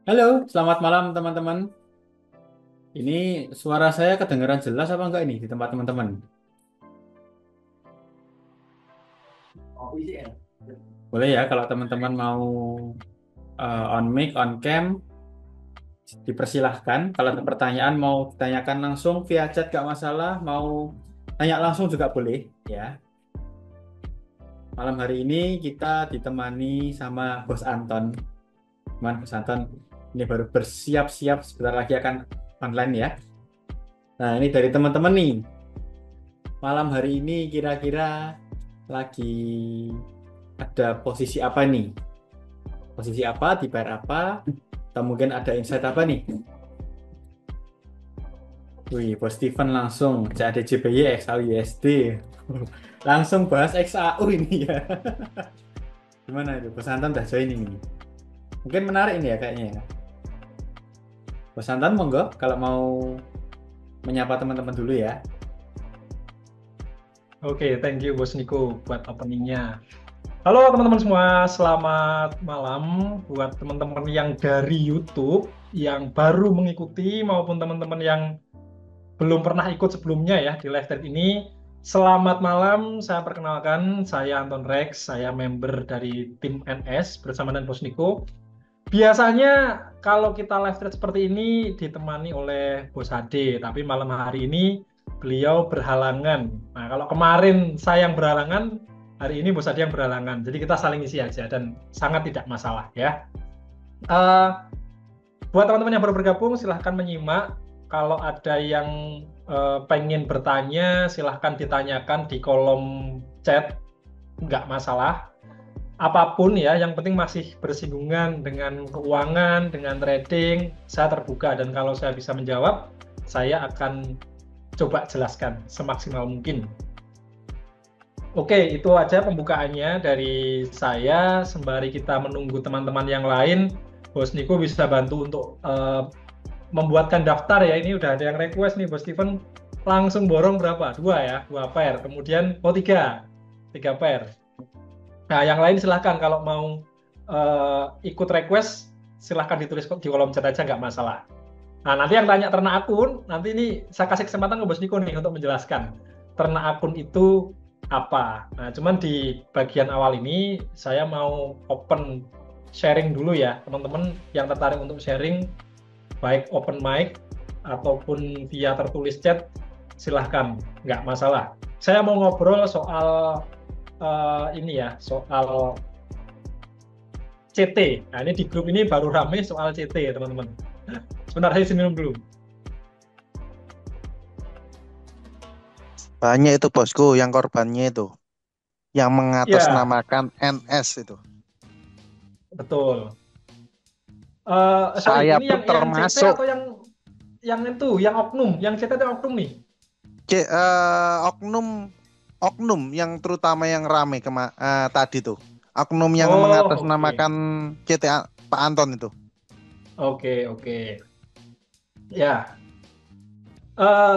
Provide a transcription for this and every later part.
Halo, selamat malam teman-teman. Ini suara saya kedengaran jelas apa enggak ini di tempat teman-teman? Boleh ya kalau teman-teman mau on mic, on cam, dipersilahkan. Kalau ada pertanyaan mau ditanyakan langsung via chat gak masalah, mau tanya langsung juga boleh ya. Malam hari ini kita ditemani sama Bos Anton. Bos Anton ini baru bersiap-siap sebentar lagi akan online ya. Nah, ini dari teman-teman nih. Malam hari ini kira-kira lagi ada posisi apa nih? Posisi apa, dibayar apa, atau mungkin ada insight apa nih? Wih, Bos Steven langsung CAD JPY XAU USD. Langsung bahas XAU ini ya. Gimana itu? Bos Anton udah join ini. Mungkin menarik ini ya kayaknya ya. Bos Anton monggo kalau mau menyapa teman-teman dulu ya. Oke, thank you Bos Niko buat openingnya. Halo teman-teman semua, selamat malam buat teman-teman yang dari YouTube, yang baru mengikuti maupun teman-teman yang belum pernah ikut sebelumnya ya di live thread ini. Selamat malam, saya perkenalkan, saya Anton Rex, saya member dari tim NS bersama dengan Bos Niko. Biasanya kalau kita live thread seperti ini ditemani oleh Bos Hade, tapi malam hari ini beliau berhalangan. Nah, kalau kemarin saya yang berhalangan, hari ini Bos Hade yang berhalangan. Jadi kita saling isi aja dan sangat tidak masalah ya. Eh, buat teman-teman yang baru bergabung, silahkan menyimak. Kalau ada yang pengen bertanya, silahkan ditanyakan di kolom chat, nggak masalah apapun ya, yang penting masih bersinggungan dengan keuangan, dengan trading, saya terbuka dan kalau saya bisa menjawab, saya akan coba jelaskan semaksimal mungkin. Oke, itu aja pembukaannya dari saya. Sembari kita menunggu teman-teman yang lain, Bos Niko bisa bantu untuk membuatkan daftar ya. Ini udah ada yang request nih, Bos Steven. Langsung borong berapa? Dua ya, dua pair. Kemudian, oh tiga pair. Nah, yang lain silahkan kalau mau ikut request, silahkan ditulis di kolom chat aja, nggak masalah. Nah, nanti yang tanya ternak akun, nanti ini saya kasih kesempatan ke Bos Niko nih untuk menjelaskan. Ternak akun itu apa? Nah, cuman di bagian awal ini, saya mau open sharing dulu ya. Teman-teman yang tertarik untuk sharing, baik open mic ataupun via tertulis chat, silahkan, nggak masalah. Saya mau ngobrol soal ini ya, soal CT. Nah, ini di grup ini baru rame soal CT ya, teman-teman. Sebentar, saya minum dulu. Banyak itu bosku yang korbannya itu, yang Ya, mengatasnamakan NS itu. betul. Sorry, Saya ini pun yang CT termasuk atau yang itu, yang oknum, yang CT itu oknum nih. oknum oknum yang terutama yang rame tadi tuh. Oknum yang Oh, oke. mengatasnamakan CTA Pak Anton itu. Oke, oke. Ya,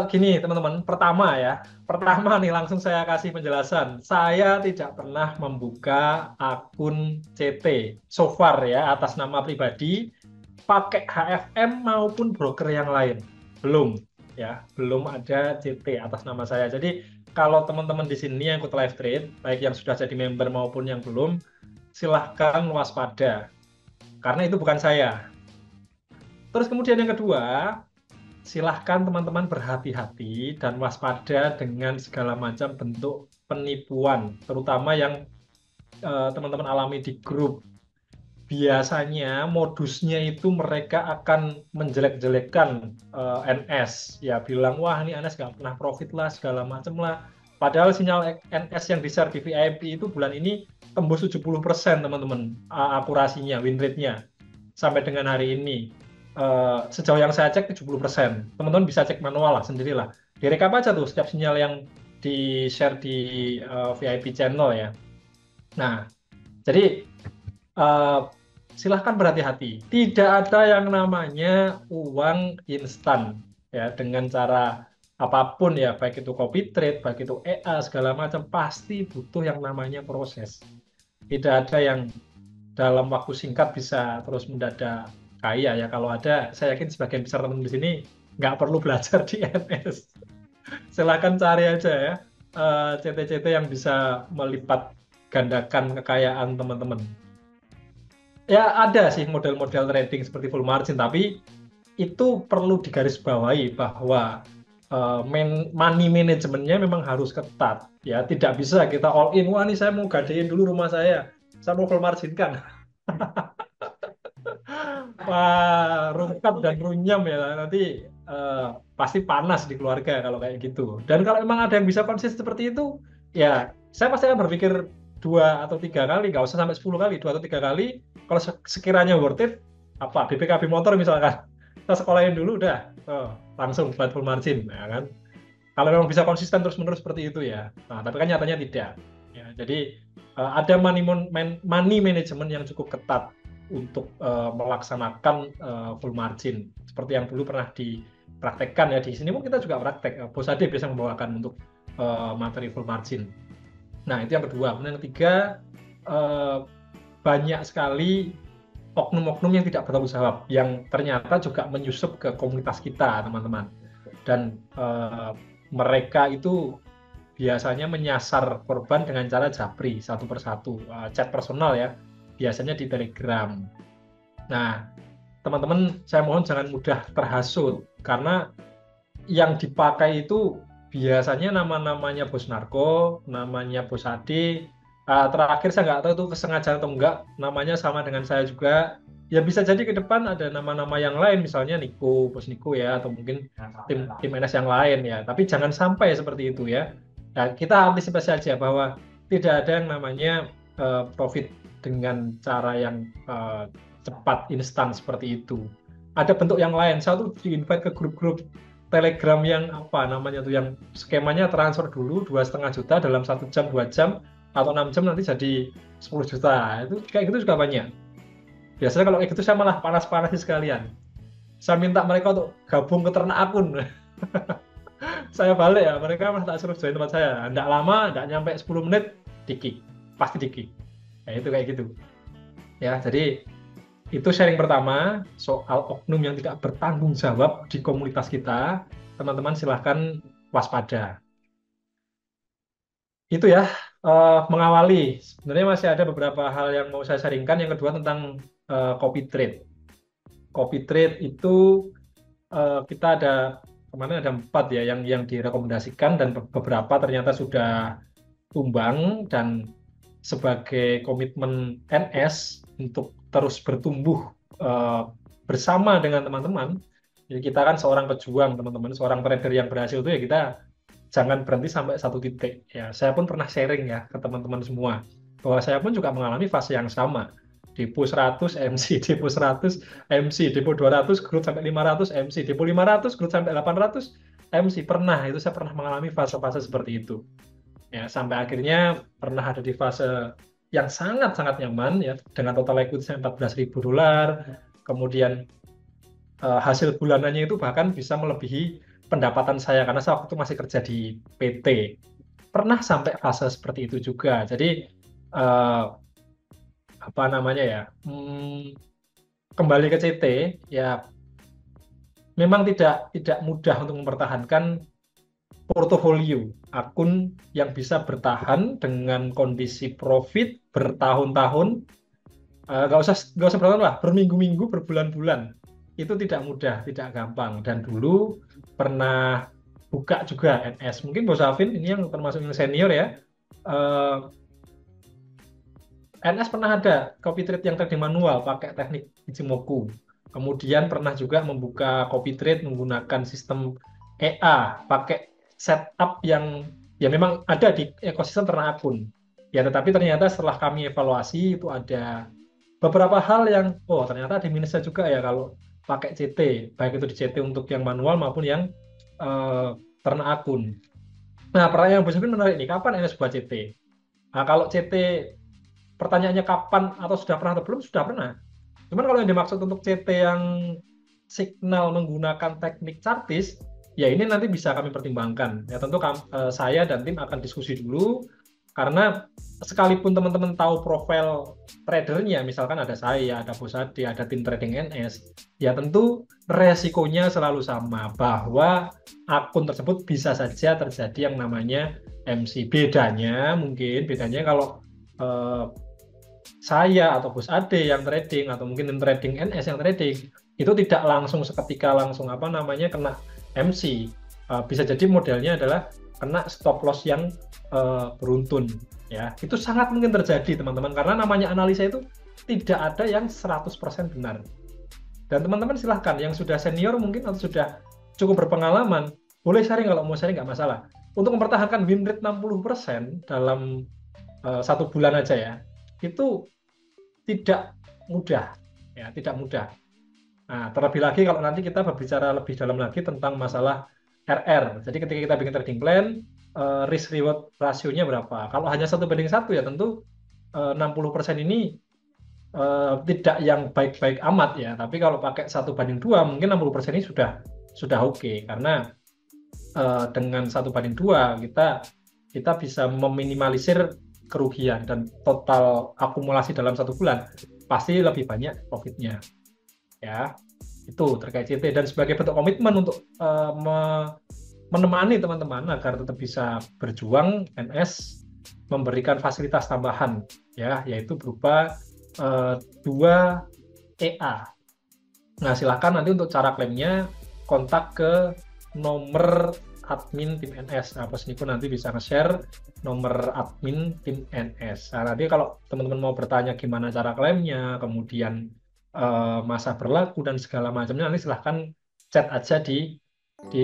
gini teman-teman, pertama ya, pertama nih langsung saya kasih penjelasan. Saya tidak pernah membuka akun CT so far ya atas nama pribadi, pakai HFM maupun broker yang lain. Belum ya, belum ada CT atas nama saya. Jadi kalau teman-teman di sini yang ikut live trade, baik yang sudah jadi member maupun yang belum, silahkan waspada karena itu bukan saya. Terus kemudian yang kedua, silahkan teman-teman berhati-hati dan waspada dengan segala macam bentuk penipuan, terutama yang teman-teman alami di grup. Biasanya modusnya itu mereka akan menjelek-jelekkan NS, ya bilang wah ini NS nggak pernah profit lah segala macam lah. Padahal sinyal NS yang di-share di VIP itu bulan ini tembus 70% teman-teman akurasinya, win rate-nya sampai dengan hari ini. Sejauh yang saya cek 70%. Teman-teman bisa cek manual lah sendirilah. Direkap aja tuh setiap sinyal yang di-share di VIP channel ya. Nah, jadi uh, silahkan berhati-hati. Tidak ada yang namanya uang instan ya dengan cara apapun ya, baik itu copy trade, baik itu EA segala macam pasti butuh yang namanya proses. Tidak ada yang dalam waktu singkat bisa terus mendadak kaya ya. Kalau ada, saya yakin sebagian besar teman di sini nggak perlu belajar di NS. Silahkan cari aja ya CT-CT yang bisa melipat gandakan kekayaan teman-teman. Ya ada sih model-model trading seperti full margin, tapi itu perlu digarisbawahi bahwa money manajemennya memang harus ketat. Ya tidak bisa kita all in, wah ini saya mau gadein dulu rumah saya mau full margin kan. Wah, rungkat dan runyam ya nanti pasti panas di keluarga kalau kayak gitu. Dan kalau memang ada yang bisa konsisten seperti itu, ya saya pasti akan berpikir 2 atau 3 kali, nggak usah sampai 10 kali, 2 atau 3 kali. Kalau sekiranya worth it, apa BPKB motor misalkan, kita sekolahin dulu udah, langsung buat full margin, ya kan? Kalau memang bisa konsisten terus-menerus seperti itu ya. Nah, tapi kan nyatanya tidak. Ya, jadi ada money management yang cukup ketat untuk melaksanakan full margin seperti yang dulu pernah dipraktekkan ya. Di sini pun kita juga praktek. Bos Ade biasa membawakan untuk materi full margin. Nah, itu yang kedua. Kemudian yang ketiga, banyak sekali oknum-oknum yang tidak bertanggung jawab yang ternyata juga menyusup ke komunitas kita, teman-teman. Dan mereka itu biasanya menyasar korban dengan cara japri satu persatu, chat personal ya, biasanya di Telegram. Nah, teman-teman, saya mohon jangan mudah terhasut, karena yang dipakai itu biasanya nama-namanya bos narko, namanya bos Ade. Terakhir saya nggak tahu itu kesengajaan atau enggak, namanya sama dengan saya juga. Ya bisa jadi ke depan ada nama-nama yang lain, misalnya Niko, bos Niko ya, atau mungkin tim NS yang lain ya. Tapi jangan sampai seperti itu ya. Nah, kita antisipasi saja bahwa tidak ada yang namanya profit dengan cara yang cepat, instan seperti itu. Ada bentuk yang lain. Saya tuh di-invite ke grup-grup Telegram yang apa namanya tuh, yang skemanya transfer dulu 2,5 juta dalam 1 jam, 2 jam, atau 6 jam nanti jadi 10 juta. Itu kayak gitu juga banyak. Biasanya kalau kayak gitu saya malah panas-panasin sekalian. Saya minta mereka untuk gabung ke ternak akun. Saya balik ya, mereka malah tak suruh join tempat saya. Nggak lama, nggak nyampe 10 menit, di-kick. Pasti di-kick. Ya itu kayak gitu. Ya, jadi itu sharing pertama soal oknum yang tidak bertanggung jawab di komunitas kita. Teman-teman silahkan waspada. Itu ya, mengawali. Sebenarnya masih ada beberapa hal yang mau saya sharingkan. Yang kedua tentang copy trade. Copy trade itu kita ada kemarin ada 4 ya yang direkomendasikan, dan beberapa ternyata sudah tumbang, dan sebagai komitmen NS untuk terus bertumbuh bersama dengan teman-teman. Jadi kita kan seorang pejuang, teman-teman, seorang trader yang berhasil itu ya kita jangan berhenti sampai satu titik. Ya, saya pun pernah sharing ya ke teman-teman semua bahwa saya pun juga mengalami fase yang sama. Depo 100 MC, depo 100 MC, depo 200 growth sampai 500 MC, depo 500 growth sampai 800 MC. Pernah, itu saya pernah mengalami fase-fase seperti itu. Ya, sampai akhirnya pernah ada di fase yang sangat-sangat nyaman ya, dengan total equity $14.000. Kemudian hasil bulanannya itu bahkan bisa melebihi pendapatan saya karena saya waktu itu masih kerja di PT. Pernah sampai fase seperti itu juga. Jadi apa namanya ya, kembali ke CT ya, memang tidak mudah untuk mempertahankan portofolio akun yang bisa bertahan dengan kondisi profit bertahun-tahun. Nggak usah bertahun lah, berminggu-minggu, berbulan-bulan. Itu tidak mudah, tidak gampang. Dan dulu pernah buka juga NS. Mungkin Bos Alvin ini yang termasuk yang senior ya. NS pernah ada copy trade yang trading manual pakai teknik Ichimoku. Kemudian pernah juga membuka copy trade menggunakan sistem EA, pakai setup yang ya memang ada di ekosistem ternak akun. Ya, tetapi ternyata setelah kami evaluasi itu ada beberapa hal yang ternyata ada minusnya juga ya kalau pakai CT, baik itu di CT untuk yang manual maupun yang ternak akun. Nah, pertanyaan Bos Alvin menarik nih, kapan NS buat CT? Nah, kalau CT pertanyaannya kapan atau sudah pernah atau belum, sudah pernah. Cuman kalau yang dimaksud untuk CT yang signal menggunakan teknik chartis, ya ini nanti bisa kami pertimbangkan. Ya tentu saya dan tim akan diskusi dulu Karena sekalipun teman-teman tahu profil tradernya, misalkan ada saya, ada Bos Ade, ada tim trading NS, ya tentu resikonya selalu sama, bahwa akun tersebut bisa saja terjadi yang namanya MC. Bedanya kalau saya atau Bos Ade yang trading, atau mungkin tim trading NS yang trading, itu tidak langsung seketika langsung kena MC. Bisa jadi modelnya adalah kena stop loss yang beruntun, ya. Itu sangat mungkin terjadi, teman-teman, karena namanya analisa itu tidak ada yang 100% benar. Dan teman-teman silahkan yang sudah senior mungkin atau sudah cukup berpengalaman, boleh sharing, kalau mau sharing nggak masalah. Untuk mempertahankan win rate 60% dalam 1 bulan aja ya, itu tidak mudah, ya, tidak mudah. Nah, terlebih lagi kalau nanti kita berbicara lebih dalam lagi tentang masalah RR. Jadi ketika kita bikin trading plan, risk reward rasionya berapa? Kalau hanya 1:1 ya tentu 60% ini tidak yang baik-baik amat ya. Tapi kalau pakai 1:2 mungkin 60% ini sudah oke. Karena dengan 1:2 kita bisa meminimalisir kerugian, dan total akumulasi dalam 1 bulan pasti lebih banyak profitnya. Ya, itu terkait CT, dan sebagai bentuk komitmen untuk menemani teman-teman agar tetap bisa berjuang, NS memberikan fasilitas tambahan, ya, yaitu berupa 2 EA. Nah, silahkan nanti untuk cara klaimnya kontak ke nomor admin tim NS. Nah, Bos Niko nanti bisa nge-share nomor admin tim NS. Nah, nanti kalau teman-teman mau bertanya gimana cara klaimnya, kemudian masa berlaku dan segala macamnya, nanti silahkan chat aja di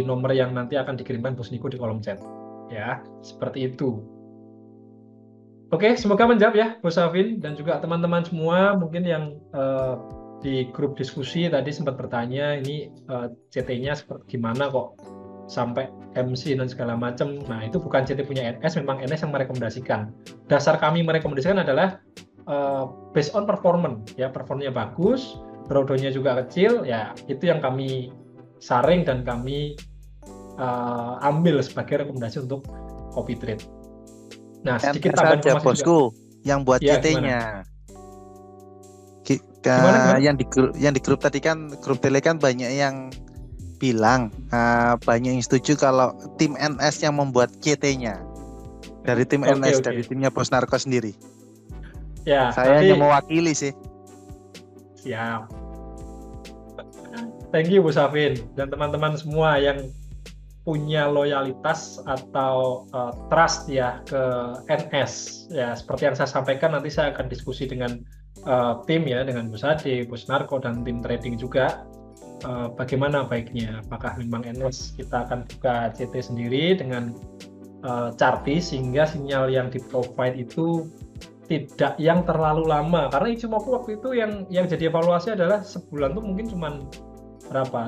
nomor yang nanti akan dikirimkan Bos Niko di kolom chat, ya, seperti itu. Oke, semoga menjawab ya Bos Afin, dan juga teman-teman semua mungkin yang di grup diskusi tadi sempat bertanya ini CT-nya seperti gimana kok sampai MC dan segala macam. Nah, itu bukan CT punya NS, memang NS yang merekomendasikan. Dasar kami merekomendasikan adalah based on performance, ya, performanya bagus, drawdown-nya juga kecil, ya, itu yang kami saring dan kami ambil sebagai rekomendasi untuk copy trade. Nah, sedikit tambahan saja informasi Bosku juga. yang buat Ya, CT-nya. Gimana? Yang di grup tadi kan, grup tele kan banyak yang bilang, banyak yang setuju kalau tim NS yang membuat CT-nya. Dari tim NS, dari timnya Bos Narko sendiri. Ya, saya hanya mewakili sih. Siap. Thank you Bu Safin, dan teman-teman semua yang punya loyalitas atau trust ya ke NS. Ya, seperti yang saya sampaikan, nanti saya akan diskusi dengan tim ya, dengan Bos Ade, Bos Narko, dan tim trading juga. Bagaimana baiknya, apakah memang NS kita akan buka CT sendiri dengan Chartis, sehingga sinyal yang di-provide itu tidak yang terlalu lama, karena Ichimoku waktu itu yang jadi evaluasi adalah sebulan tuh mungkin cuman berapa,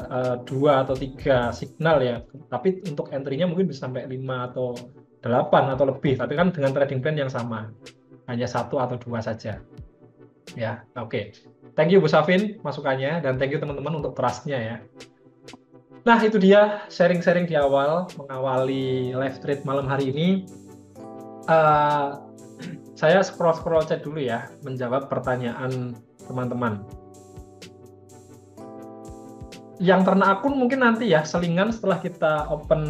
2 atau 3 signal ya, tapi untuk entry-nya mungkin bisa sampai 5 atau 8 atau lebih, tapi kan dengan trading plan yang sama, hanya 1 atau 2 saja ya. Oke. Thank you Bu Safin masukannya, dan thank you teman-teman untuk trust-nya ya. Nah, itu dia sharing-sharing di awal mengawali live trade malam hari ini. Saya scroll chat dulu ya, menjawab pertanyaan teman-teman. Yang ternak akun mungkin nanti ya, selingan setelah kita open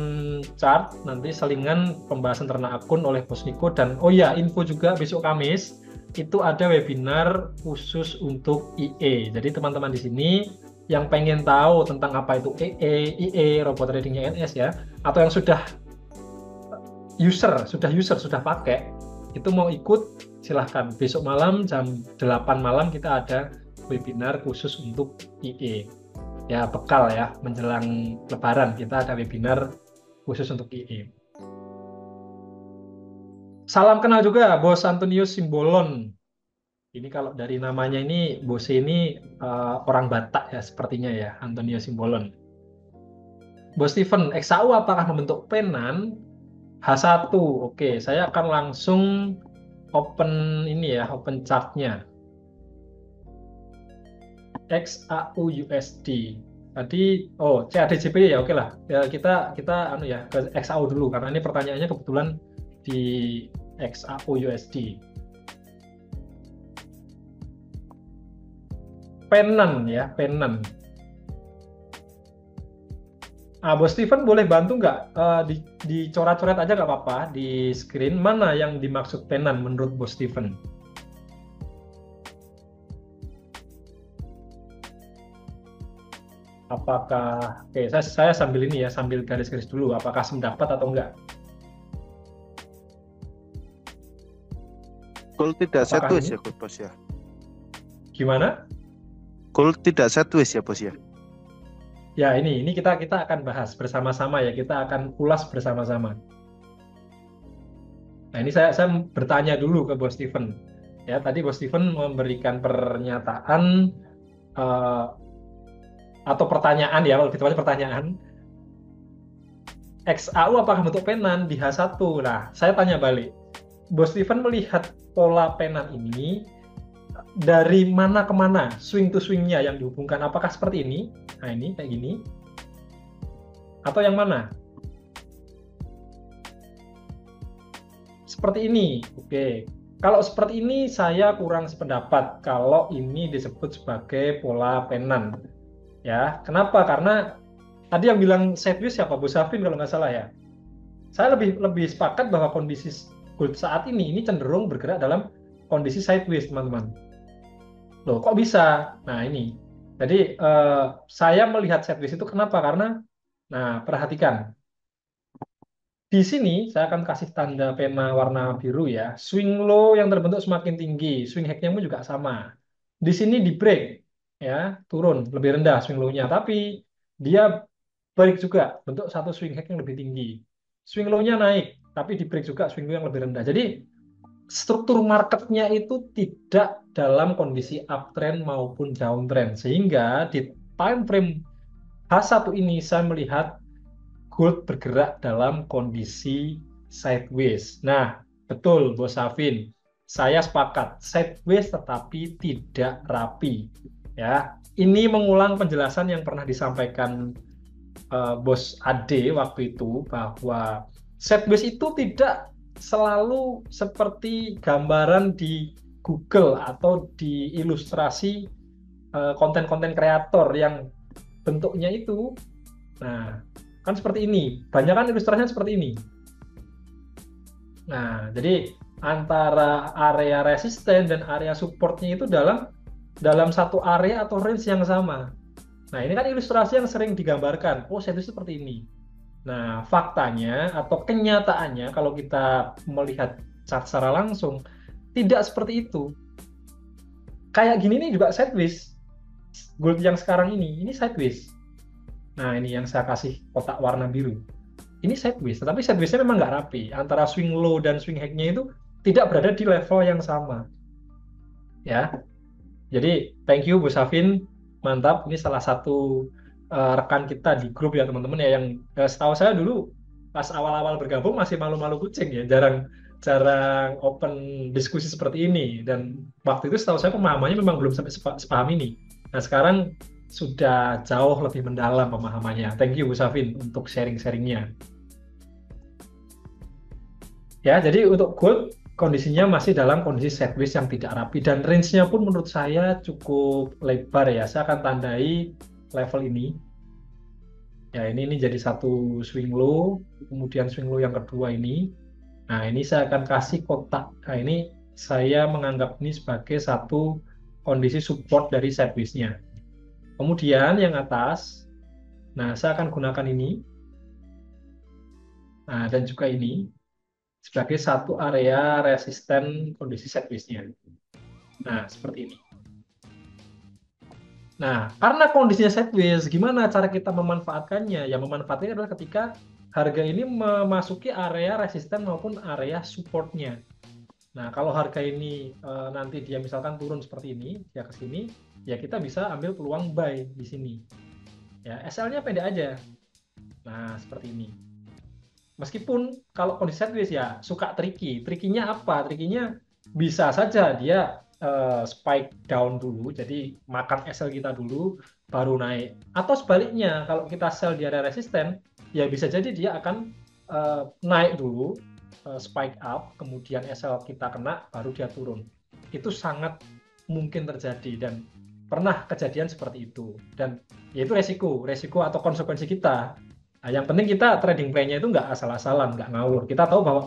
chart, nanti selingan pembahasan ternak akun oleh Bos Niko. Dan oh ya, info juga besok Kamis itu ada webinar khusus untuk IE. Jadi teman-teman di sini yang pengen tahu tentang apa itu IE, robot tradingnya NS ya, atau yang sudah sudah pakai, itu mau ikut silahkan. Besok malam jam 8 malam kita ada webinar khusus untuk IE. Ya, bekal ya, menjelang Lebaran kita ada webinar khusus untuk IE. Salam kenal juga Bos Antonius Simbolon. Ini kalau dari namanya ini, Bos ini orang Batak ya sepertinya ya, Antonius Simbolon. Bos Steven, XAU apakah membentuk penan? H1. Oke, saya akan langsung open ini ya, open chartnya. XAU USD. Tadi CADJP ya, oke lah. Ya, kita anu ya ke XAU dulu, karena ini pertanyaannya kebetulan di XAU USD. Pennant ya, Pennant. Bos Steven boleh bantu nggak dicoret-coret aja nggak apa-apa di screen mana yang dimaksud Pennant menurut Bos Steven? Apakah, oke, saya sambil ini ya, sambil garis-garis dulu, apakah sependapat atau enggak? Gold tidak Apakah sideways ini? ya, Bos ya. Gimana? Gold tidak sideways ya, Bos ya. Ya, ini kita akan bahas bersama-sama ya, kita akan ulas bersama-sama. Nah, ini saya bertanya dulu ke Bos Steven. Ya, tadi Bos Steven memberikan pernyataan atau pertanyaan ya, kalau gitu pertanyaan. XAU apakah bentuk Pennant di H1? Nah, saya tanya balik. Bos Steven melihat pola Pennant ini dari mana ke mana, swing to swingnya yang dihubungkan, apakah seperti ini? Nah, ini kayak gini. Atau yang mana? Seperti ini. Oke. Kalau seperti ini saya kurang sependapat kalau ini disebut sebagai pola Pennant. Ya, kenapa? Karena tadi yang bilang sideways siapa? Bos Safin kalau nggak salah ya. Saya lebih sepakat bahwa kondisi gold saat ini cenderung bergerak dalam kondisi sideways, teman-teman. Loh, kok bisa? Nah, ini. Jadi, saya melihat sideways itu kenapa? Karena, nah, perhatikan. Di sini, saya akan kasih tanda pena warna biru ya. Swing low yang terbentuk semakin tinggi. Swing high-nya pun juga sama. Di sini di break, ya, turun, lebih rendah swing low-nya. Tapi, dia break juga, bentuk satu swing high yang lebih tinggi. Swing low-nya naik, tapi di break juga swing low yang lebih rendah. Jadi, struktur marketnya itu tidak dalam kondisi uptrend maupun downtrend, sehingga di time frame H1 ini saya melihat gold bergerak dalam kondisi sideways. Nah, betul Bos Safin, saya sepakat sideways tetapi tidak rapi. Ya, ini mengulang penjelasan yang pernah disampaikan Bos Ade waktu itu bahwa sideways itu tidak selalu seperti gambaran di Google atau di ilustrasi konten-konten kreator yang bentuknya itu, nah, kan seperti ini. Banyak kan ilustrasinya seperti ini. Nah, jadi antara area resisten dan area supportnya itu dalam satu area atau range yang sama. Nah, ini kan ilustrasi yang sering digambarkan. Oh, saya itu seperti ini. Nah, faktanya atau kenyataannya kalau kita melihat chart secara langsung, tidak seperti itu. Kayak gini nih juga sideways. Gold yang sekarang ini sideways. Nah, ini yang saya kasih kotak warna biru. Ini sideways, tetapi sideways-nya memang nggak rapi. Antara swing low dan swing high-nya itu tidak berada di level yang sama. Ya, jadi thank you Bu Safin, mantap. Ini salah satu rekan kita di grup ya teman-teman ya, yang setahu saya dulu pas awal-awal bergabung masih malu-malu kucing ya, jarang open diskusi seperti ini, dan waktu itu setahu saya pemahamannya memang belum sampai sepaham ini. Nah, sekarang sudah jauh lebih mendalam pemahamannya. Thank you Bu Safin untuk sharing-sharingnya. Ya, jadi untuk gold kondisinya masih dalam kondisi sideways yang tidak rapi, dan range-nya pun menurut saya cukup lebar ya. Saya akan tandai level ini. Ya, ini jadi satu swing low, kemudian swing low yang kedua ini. Nah, ini saya akan kasih kotak. Nah, ini saya menganggap ini sebagai satu kondisi support dari sideways-nya. Kemudian yang atas, nah saya akan gunakan ini. Nah, dan juga ini sebagai satu area resisten kondisi sideways-nya. Nah, seperti ini. Nah, karena kondisinya sideways, gimana cara kita memanfaatkannya? Ya, memanfaatkannya adalah ketika harga ini memasuki area resisten maupun area support-nya. Nah, kalau harga ini nanti dia misalkan turun seperti ini, dia ke sini, ya kita bisa ambil peluang buy di sini. Ya, SL-nya pendek aja. Nah, seperti ini. Meskipun kalau kondisi sideways ya suka tricky. Tricky-nya apa? Tricky-nya bisa saja dia spike down dulu, jadi makan SL kita dulu, baru naik. Atau sebaliknya, kalau kita sell di area resisten, ya bisa jadi dia akan naik dulu, spike up, kemudian SL kita kena, baru dia turun. Itu sangat mungkin terjadi dan pernah kejadian seperti itu. Dan yaitu resiko atau konsekuensi kita. Nah, yang penting kita trading plan-nya itu nggak asal-asalan, nggak ngawur. Kita tahu bahwa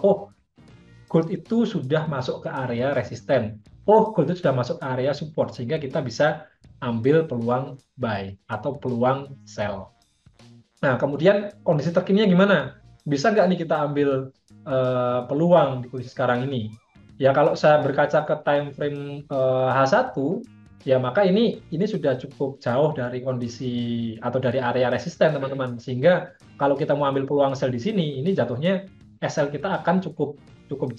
gold itu sudah masuk ke area resisten. Gold itu sudah masuk ke area support, sehingga kita bisa ambil peluang buy atau peluang sell. Nah, kemudian kondisi terkininya gimana? Bisa nggak nih kita ambil peluang di kondisi sekarang ini? Ya kalau saya berkaca ke time frame H1, ya maka ini sudah cukup jauh dari kondisi atau dari area resisten, teman-teman. Sehingga kalau kita mau ambil peluang sell di sini, ini jatuhnya SL kita akan cukup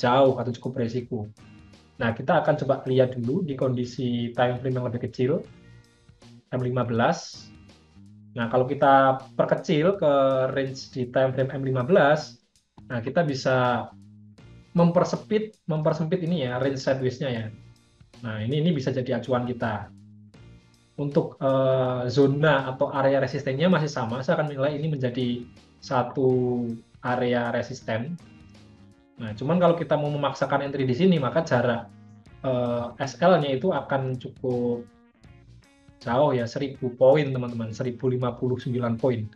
jauh atau cukup beresiko. Nah, kita akan coba lihat dulu di kondisi time frame yang lebih kecil, M15. Nah, kalau kita perkecil ke range di time frame M15, nah kita bisa mempersempit ini ya, range sideways-nya ya. Nah, ini bisa jadi acuan kita. Untuk zona atau area resistennya masih sama, saya akan menilai ini menjadi satu area resisten. Nah, cuman kalau kita mau memaksakan entry di sini, maka jarak SL-nya itu akan cukup jauh ya, 1000 poin teman-teman, 1059 poin.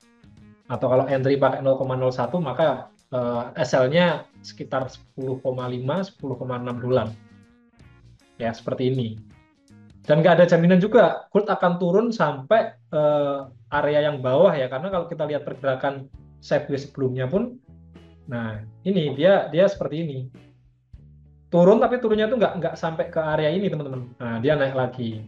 Atau kalau entry pakai 0,01 maka SL-nya sekitar 10,5 10,6 dolar. Ya, seperti ini. Dan nggak ada jaminan juga gold akan turun sampai area yang bawah ya, karena kalau kita lihat pergerakan sideways sebelumnya pun, nah ini dia seperti ini. Turun, tapi turunnya tuh nggak sampai ke area ini teman-teman. Nah, dia naik lagi.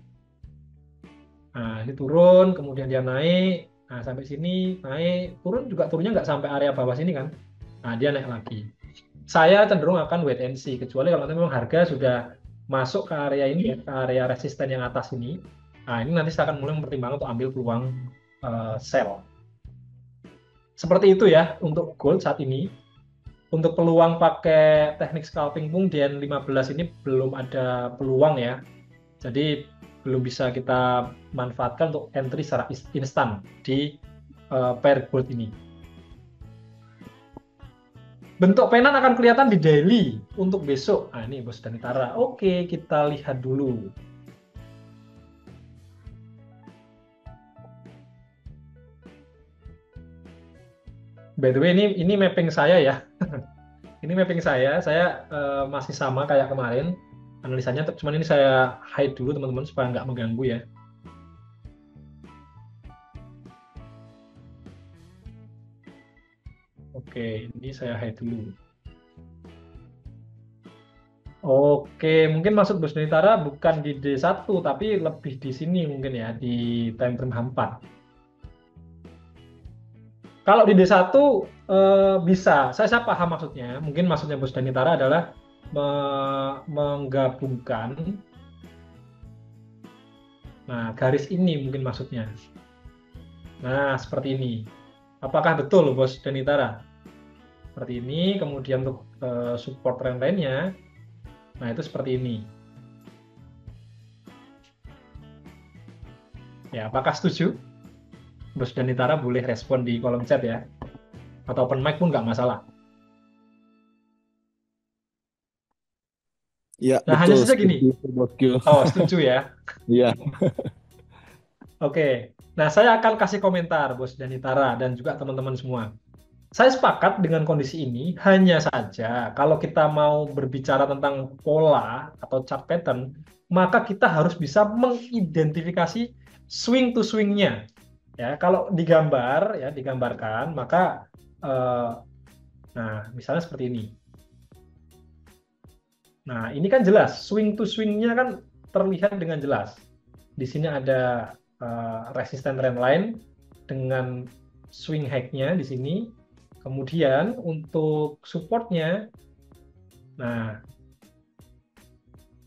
Nah, ini turun, kemudian dia naik, nah sampai sini, naik, turunnya nggak sampai area bawah sini kan. Nah, dia naik lagi. Saya cenderung akan wait and see, kecuali kalau memang harga sudah masuk ke area ini, ke area resisten yang atas ini. Nah, ini nanti saya akan mulai mempertimbangkan untuk ambil peluang sell. Seperti itu ya untuk gold saat ini. Untuk peluang pakai teknik scalping pun DN15 ini belum ada peluang ya. Jadi belum bisa kita manfaatkan untuk entry secara instan di pair gold ini. Bentuk penan akan kelihatan di daily untuk besok. Nah, ini Bos Danitara. Oke, kita lihat dulu. By the way, ini mapping saya ya. Ini mapping saya masih sama kayak kemarin. Analisanya, cuman ini saya hide dulu teman-teman supaya nggak mengganggu ya. Oke, ini saya hide dulu. Oke, mungkin maksud Bos Danitara bukan di D1, tapi lebih di sini mungkin ya, di time frame H4. Kalau di D1 bisa, saya paham maksudnya. Mungkin maksudnya Bos Danitara adalah menggabungkan, nah garis ini mungkin maksudnya. Nah, seperti ini. Apakah betul Bos Danitara? Seperti ini, kemudian untuk support trend lainnya, nah itu seperti ini. Ya, apakah setuju? Bos Danitara boleh respon di kolom chat ya. Atau open mic pun nggak masalah. Ya, nah, betul, hanya saja gini. Oh, setuju ya? Iya. Oke. Nah, saya akan kasih komentar, Bos Danitara, dan juga teman-teman semua. Saya sepakat dengan kondisi ini, hanya saja kalau kita mau berbicara tentang pola atau chart pattern, maka kita harus bisa mengidentifikasi swing to swing-nya. Ya, kalau digambarkan, maka nah, misalnya seperti ini. Nah, ini kan jelas, swing to swing-nya kan terlihat dengan jelas. Di sini ada resisten trendline dengan swing high-nya di sini. Kemudian untuk support-nya, nah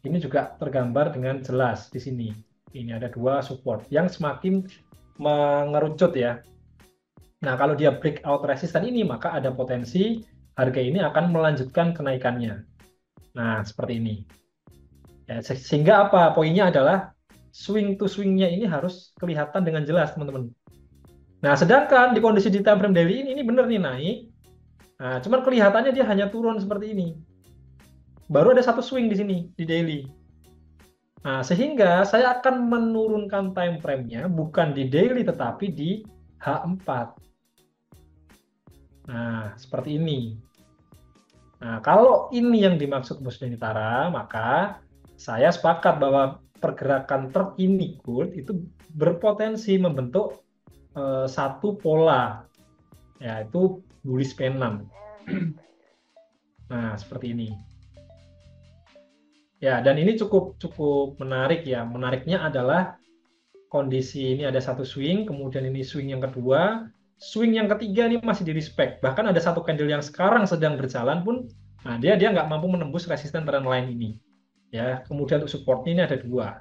ini juga tergambar dengan jelas di sini. Ini ada dua support yang semakin mengerucut ya. Nah, kalau dia breakout resisten ini, maka ada potensi harga ini akan melanjutkan kenaikannya. Nah, seperti ini. Ya, sehingga apa? Poinnya adalah swing to swing-nya ini harus kelihatan dengan jelas, teman-teman. Nah, sedangkan di kondisi di time frame daily ini benar nih naik. Nah, cuman kelihatannya dia hanya turun seperti ini. Baru ada satu swing di sini di daily. Nah, sehingga saya akan menurunkan time frame-nya bukan di daily tetapi di H4. Nah, seperti ini. Nah, kalau ini yang dimaksud Bos Denitara, maka saya sepakat bahwa pergerakan terkini gold itu berpotensi membentuk satu pola, yaitu bullish P6. Nah, seperti ini. Ya, dan ini cukup menarik ya. Menariknya adalah kondisi ini ada satu swing, kemudian ini swing yang kedua, swing yang ketiga ini masih di respect. Bahkan ada satu candle yang sekarang sedang berjalan pun, nah dia nggak mampu menembus resisten trendline ini. Ya, kemudian untuk supportnya ini ada dua.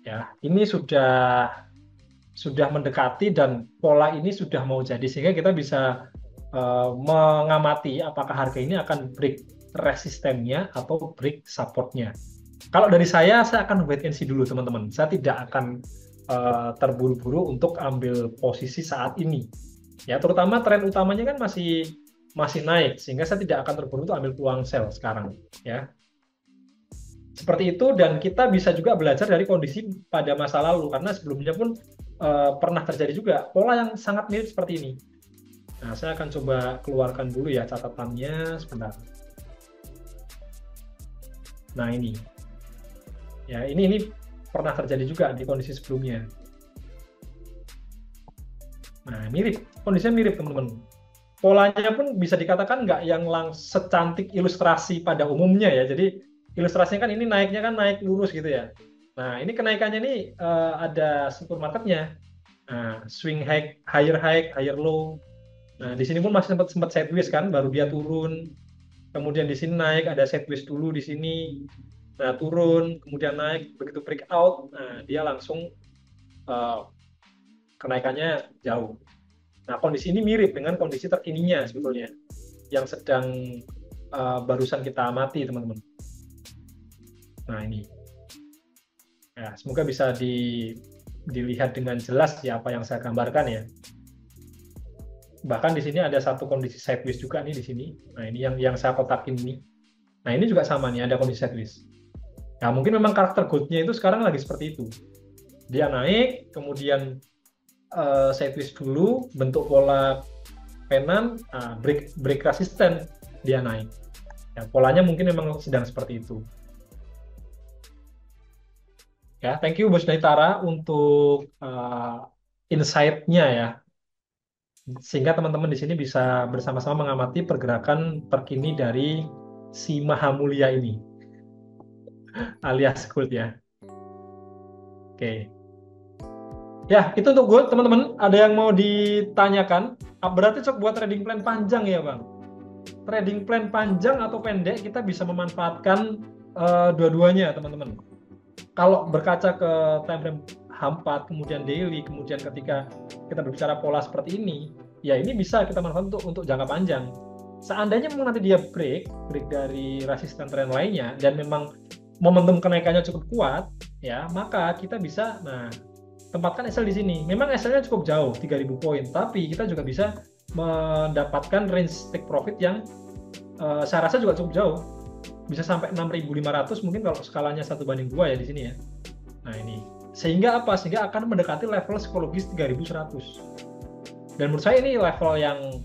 Ya, ini sudah mendekati dan pola ini sudah mau jadi sehingga kita bisa mengamati apakah harga ini akan break resistennya atau break supportnya. Kalau dari saya akan wait and see dulu teman-teman. Saya tidak akan terburu-buru untuk ambil posisi saat ini. Ya, terutama tren utamanya kan masih naik, sehingga saya tidak akan terburu untuk ambil peluang sell sekarang. Ya, seperti itu. Dan kita bisa juga belajar dari kondisi pada masa lalu, karena sebelumnya pun pernah terjadi juga pola yang sangat mirip seperti ini. Nah, saya akan coba keluarkan dulu ya catatannya sebentar. Nah, ini. Ya, ini pernah terjadi juga di kondisi sebelumnya. Nah, mirip. Kondisinya mirip, teman-teman. Polanya pun bisa dikatakan nggak yang secantik ilustrasi pada umumnya ya. Jadi, ilustrasinya kan ini naiknya kan naik lurus gitu ya. Nah, ini kenaikannya ini ada struktur marketnya. Nah, swing high, higher low. Nah, di sini pun masih sempat sideways kan, baru dia turun. Kemudian di sini naik, ada sideways dulu di sini. Nah, turun, kemudian naik, begitu breakout, nah dia langsung kenaikannya jauh. Nah, kondisi ini mirip dengan kondisi terkininya sebetulnya, yang sedang barusan kita amati, teman-teman. Nah, ini. Ya, semoga bisa dilihat dengan jelas ya apa yang saya gambarkan ya. Bahkan di sini ada satu kondisi sideways juga nih di sini. Nah, ini yang saya kotakin ini. Nah, ini juga sama nih, ada kondisi sideways. Nah, mungkin memang karakter goldnya itu sekarang lagi seperti itu. Dia naik, kemudian sideways dulu, bentuk pola P6, break resisten, dia naik. Ya, polanya mungkin memang sedang seperti itu. Ya, thank you Bos Daitara untuk insight-nya ya. Sehingga teman-teman di sini bisa bersama-sama mengamati pergerakan terkini dari si Mahamulia ini, alias gold ya. Oke. Ya, itu untuk gold teman-teman. Ada yang mau ditanyakan? Berarti cok buat trading plan panjang ya Bang? Trading plan panjang atau pendek kita bisa memanfaatkan dua-duanya teman-teman. Kalau berkaca ke time frame H4, kemudian daily, kemudian ketika kita berbicara pola seperti ini, ya ini bisa kita manfaatkan untuk jangka panjang. Seandainya memang nanti dia break dari resisten trend lainnya, dan memang momentum kenaikannya cukup kuat, ya maka kita bisa, tempatkan SL di sini. Memang SL-nya cukup jauh, 3.000 poin, tapi kita juga bisa mendapatkan range take profit yang saya rasa juga cukup jauh. Bisa sampai 6.500 mungkin kalau skalanya 1:2 ya di sini ya. Nah, ini. Sehingga apa? Sehingga akan mendekati level psikologis 3.100. Dan menurut saya ini level yang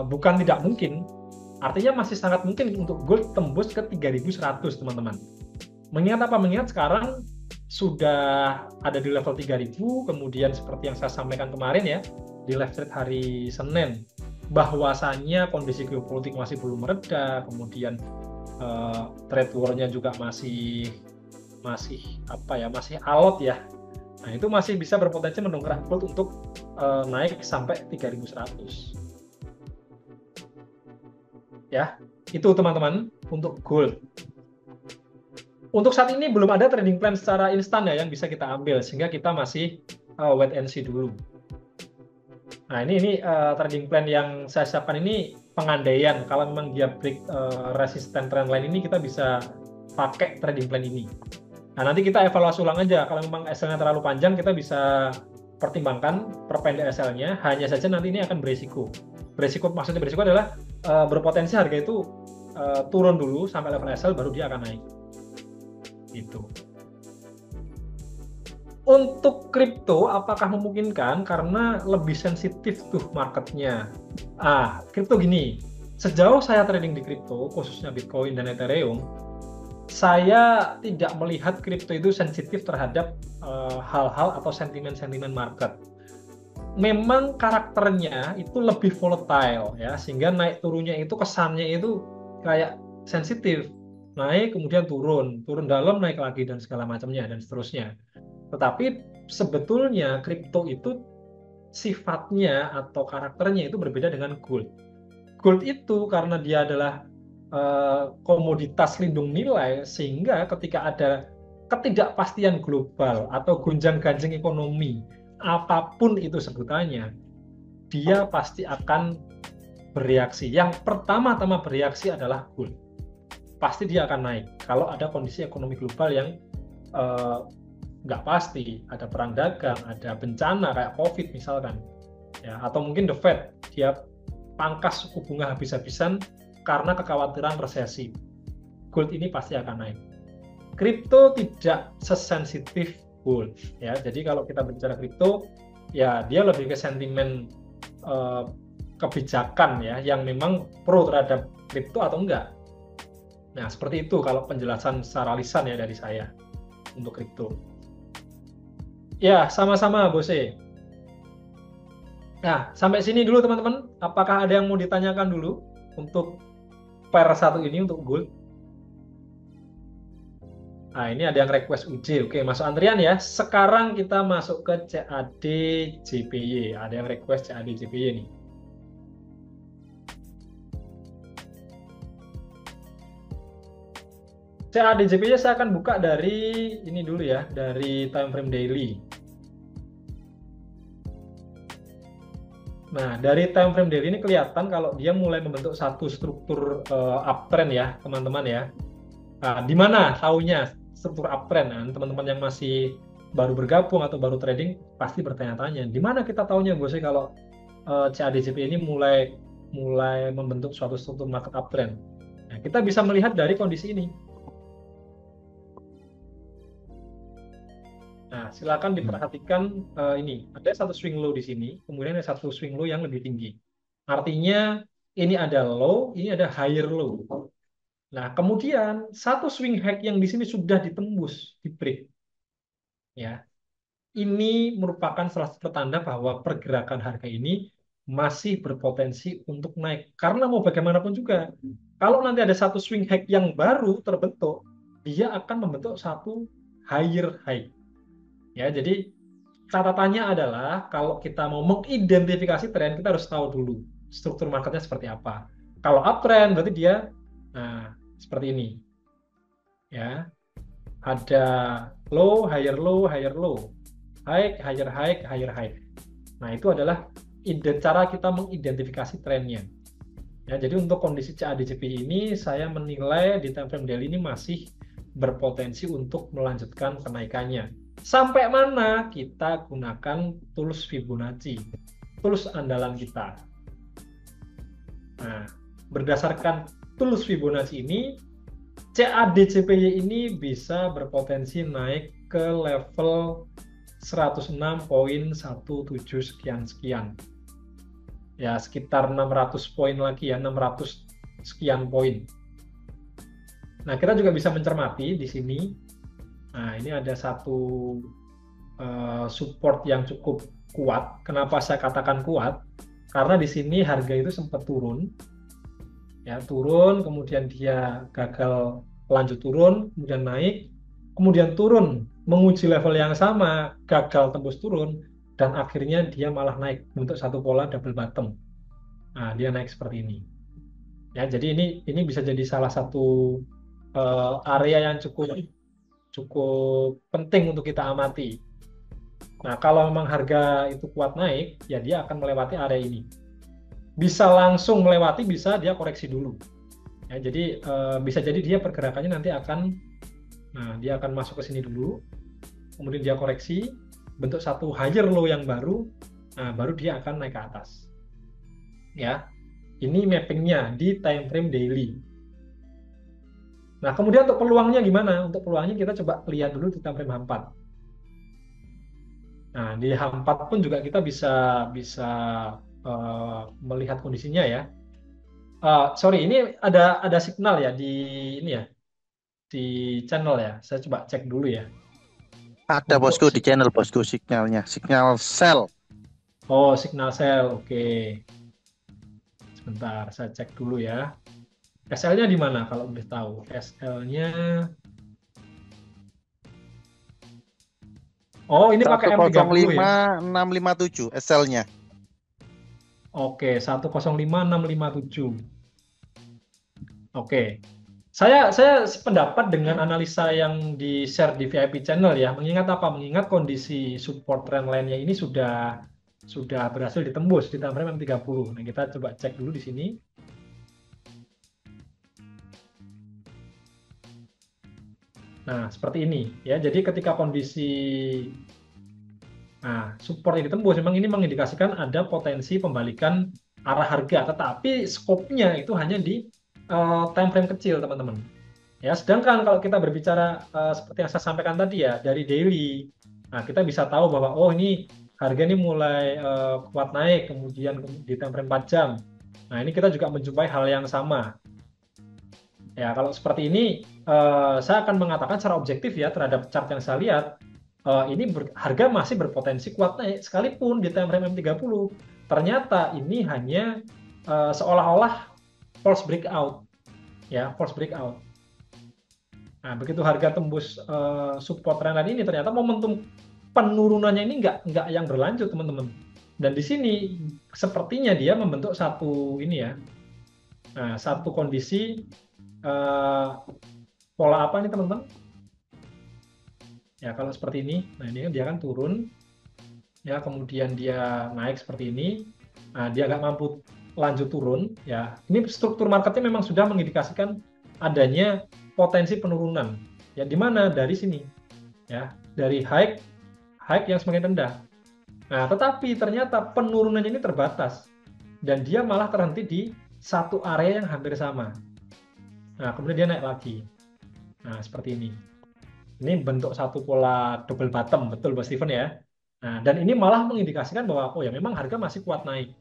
bukan tidak mungkin. Artinya masih sangat mungkin untuk gold tembus ke 3.100, teman-teman. Mengingat apa? Mengingat sekarang sudah ada di level 3.000, kemudian seperti yang saya sampaikan kemarin ya, di live trade hari Senin, bahwasannya kondisi geopolitik masih belum mereda, kemudian trade war-nya juga masih alot ya. Nah, itu masih bisa berpotensi mendongkrak gold untuk naik sampai 3.100. Ya, itu teman-teman untuk gold. Untuk saat ini belum ada trading plan secara instan ya yang bisa kita ambil, sehingga kita masih wait and see dulu. Nah, ini trading plan yang saya siapkan ini pengandaian. Kalau memang dia break resisten trendline ini, kita bisa pakai trading plan ini. Nah, nanti kita evaluasi ulang aja. Kalau memang SL-nya terlalu panjang, kita bisa pertimbangkan perpendek SL-nya. Hanya saja nanti ini akan beresiko maksudnya beresiko adalah berpotensi harga itu turun dulu sampai level SL baru dia akan naik. Gitu. Untuk kripto, apakah memungkinkan? Karena lebih sensitif tuh marketnya. Kripto gini, sejauh saya trading di kripto, khususnya Bitcoin dan Ethereum, saya tidak melihat kripto itu sensitif terhadap hal-hal atau sentimen-sentimen market. Memang karakternya itu lebih volatile ya, sehingga naik turunnya itu kesannya itu kayak sensitif. Naik kemudian turun dalam, naik lagi dan segala macamnya dan seterusnya. Tetapi sebetulnya kripto itu sifatnya atau karakternya itu berbeda dengan gold. Gold itu karena dia adalah komoditas lindung nilai, sehingga ketika ada ketidakpastian global atau gonjang-ganjing ekonomi, apapun itu sebutannya, dia pasti akan bereaksi. Yang pertama-tama bereaksi adalah gold. Pasti dia akan naik kalau ada kondisi ekonomi global yang nggak pasti, ada perang dagang, ada bencana kayak COVID misalkan, ya, atau mungkin the Fed dia pangkas suku bunga habis-habisan karena kekhawatiran resesi. Gold ini pasti akan naik. Kripto tidak sesensitif gold, ya. Jadi kalau kita bicara kripto, ya dia lebih ke sentimen kebijakan ya, yang memang pro terhadap kripto atau enggak. Nah seperti itu kalau penjelasan secara lisan ya dari saya untuk kripto. Ya, sama-sama, Bose. Nah, sampai sini dulu, teman-teman. Apakah ada yang mau ditanyakan dulu untuk pair satu ini, untuk gold? Nah, ini ada yang request UJ. Oke, masuk antrian ya. Sekarang kita masuk ke CAD JPY. Ada yang request CAD JPY nih. CAD JPY saya akan buka dari ini dulu ya, dari time frame daily. Nah, dari time frame daily ini kelihatan kalau dia mulai membentuk satu struktur uptrend ya, teman-teman ya. Nah, di mana taunya struktur uptrend? Nah, teman-teman yang masih baru bergabung atau baru trading pasti bertanya-tanya, di mana kita taunya, Bos, kalau CAD JPY ini mulai membentuk suatu struktur market uptrend? Nah, kita bisa melihat dari kondisi ini. Nah, silakan diperhatikan ini. Ada satu swing low di sini, kemudian ada satu swing low yang lebih tinggi. Artinya ini ada low, ini ada higher low. Nah, kemudian satu swing high yang di sini sudah ditembus, di break. Ya. Ini merupakan salah satu tanda bahwa pergerakan harga ini masih berpotensi untuk naik. Karena mau bagaimanapun juga, kalau nanti ada satu swing high yang baru terbentuk, dia akan membentuk satu higher high. Ya, jadi catatannya adalah kalau kita mau mengidentifikasi tren, kita harus tahu dulu struktur marketnya seperti apa. Kalau uptrend berarti dia seperti ini. Ya. Ada low, higher low, higher low. High, higher high, higher high. Nah, itu adalah cara kita mengidentifikasi trennya. Ya, jadi untuk kondisi CAD JPY ini saya menilai di time frame daily ini masih berpotensi untuk melanjutkan kenaikannya. Sampai mana kita gunakan tools Fibonacci, tools andalan kita. Nah, berdasarkan tools Fibonacci ini, CAD JPY ini bisa berpotensi naik ke level 106.17 sekian. Ya, sekitar 600 poin lagi ya, 600 sekian poin. Nah, kita juga bisa mencermati di sini. Nah, ini ada satu support yang cukup kuat. Kenapa saya katakan kuat? Karena di sini harga itu sempat turun. Ya, turun, kemudian dia gagal lanjut turun, kemudian naik, kemudian turun, menguji level yang sama, gagal tembus turun, dan akhirnya dia malah naik untuk satu pola double bottom. Nah, dia naik seperti ini. Ya, jadi ini bisa jadi salah satu area yang cukup penting untuk kita amati. Nah, kalau memang harga itu kuat naik, ya dia akan melewati area ini. Bisa langsung melewati, bisa dia koreksi dulu. Ya, jadi bisa jadi dia pergerakannya nanti dia akan masuk ke sini dulu, kemudian dia koreksi, bentuk satu higher low yang baru, baru dia akan naik ke atas. Ya, Ini mappingnya di time frame daily. Nah, kemudian untuk peluangnya gimana? Untuk peluangnya kita coba lihat dulu di time frame H4. Nah, di H4 pun juga kita bisa melihat kondisinya ya. Sorry, ini ada signal ya di ini ya, di channel ya. Saya coba cek dulu ya. Ada Untuk bosku di channel bosku signalnya, signal sell. Oh, signal sell. Oke. Sebentar, saya cek dulu ya. SL-nya di mana kalau boleh tahu? SL-nya Oh, ini pakai M30 ya. 105657 SL-nya. Oke, 105657. Oke. Saya sependapat dengan analisa yang di-share di VIP channel ya. Mengingat apa? Mengingat kondisi support trendline-nya ini sudah berhasil ditembus di time frame M30. Nah, kita coba cek dulu di sini. Nah, seperti ini ya. Jadi ketika kondisi support yang ditembus memang ini mengindikasikan ada potensi pembalikan arah harga, tetapi skopnya itu hanya di time frame kecil, teman-teman. Ya, sedangkan kalau kita berbicara seperti yang saya sampaikan tadi ya, dari daily, nah kita bisa tahu bahwa oh ini harga ini mulai kuat naik, kemudian di time frame 4 jam. Nah, ini kita juga menjumpai hal yang sama. Ya, kalau seperti ini, saya akan mengatakan secara objektif ya terhadap chart yang saya lihat, ini harga masih berpotensi kuat naik sekalipun di time frame M30. Ternyata ini hanya seolah-olah false breakout, ya false breakout. Nah, begitu harga tembus support trendline ini, ternyata momentum penurunannya ini nggak yang berlanjut, teman-teman. Dan di sini sepertinya dia membentuk satu ini ya, satu kondisi pola apa nih, teman-teman? Ya, kalau seperti ini, nah ini kan dia kan turun, ya kemudian dia naik seperti ini, nah dia nggak mampu lanjut turun, ya ini struktur marketnya memang sudah mengindikasikan adanya potensi penurunan, ya di mana dari sini, ya dari high yang semakin rendah. Nah, tetapi ternyata penurunannya ini terbatas dan dia malah terhenti di satu area yang hampir sama. Nah, kemudian dia naik lagi. Nah, seperti ini. Ini bentuk satu pola double bottom, betul Bos Steven ya. Nah, dan ini malah mengindikasikan bahwa oh ya memang harga masih kuat naik.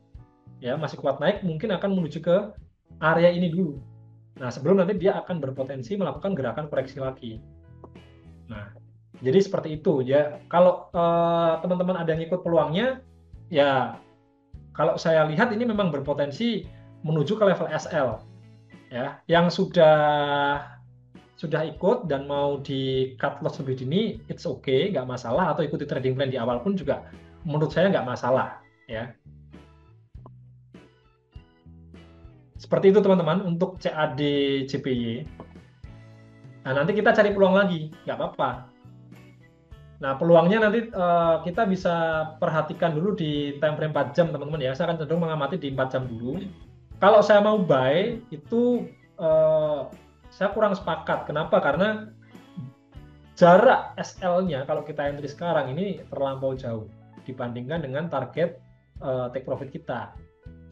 Ya, masih kuat naik, mungkin akan menuju ke area ini dulu. Nah, sebelum nanti dia akan berpotensi melakukan gerakan koreksi lagi. Nah, jadi seperti itu ya. Kalau teman-teman ada yang ikut peluangnya, ya kalau saya lihat ini memang berpotensi menuju ke level SL. Ya, yang sudah ikut dan mau di cut loss lebih dini, it's okay, nggak masalah, atau ikuti trading plan di awal pun juga menurut saya nggak masalah, ya. Seperti itu teman-teman untuk CAD JPY. Nah, nanti kita cari peluang lagi, nggak apa-apa. Nah, peluangnya nanti kita bisa perhatikan dulu di time frame 4 jam, teman-teman ya. Saya akan cenderung mengamati di 4 jam dulu. Kalau saya mau buy, itu saya kurang sepakat. Kenapa? Karena jarak SL-nya kalau kita entry sekarang ini terlampau jauh dibandingkan dengan target take profit kita.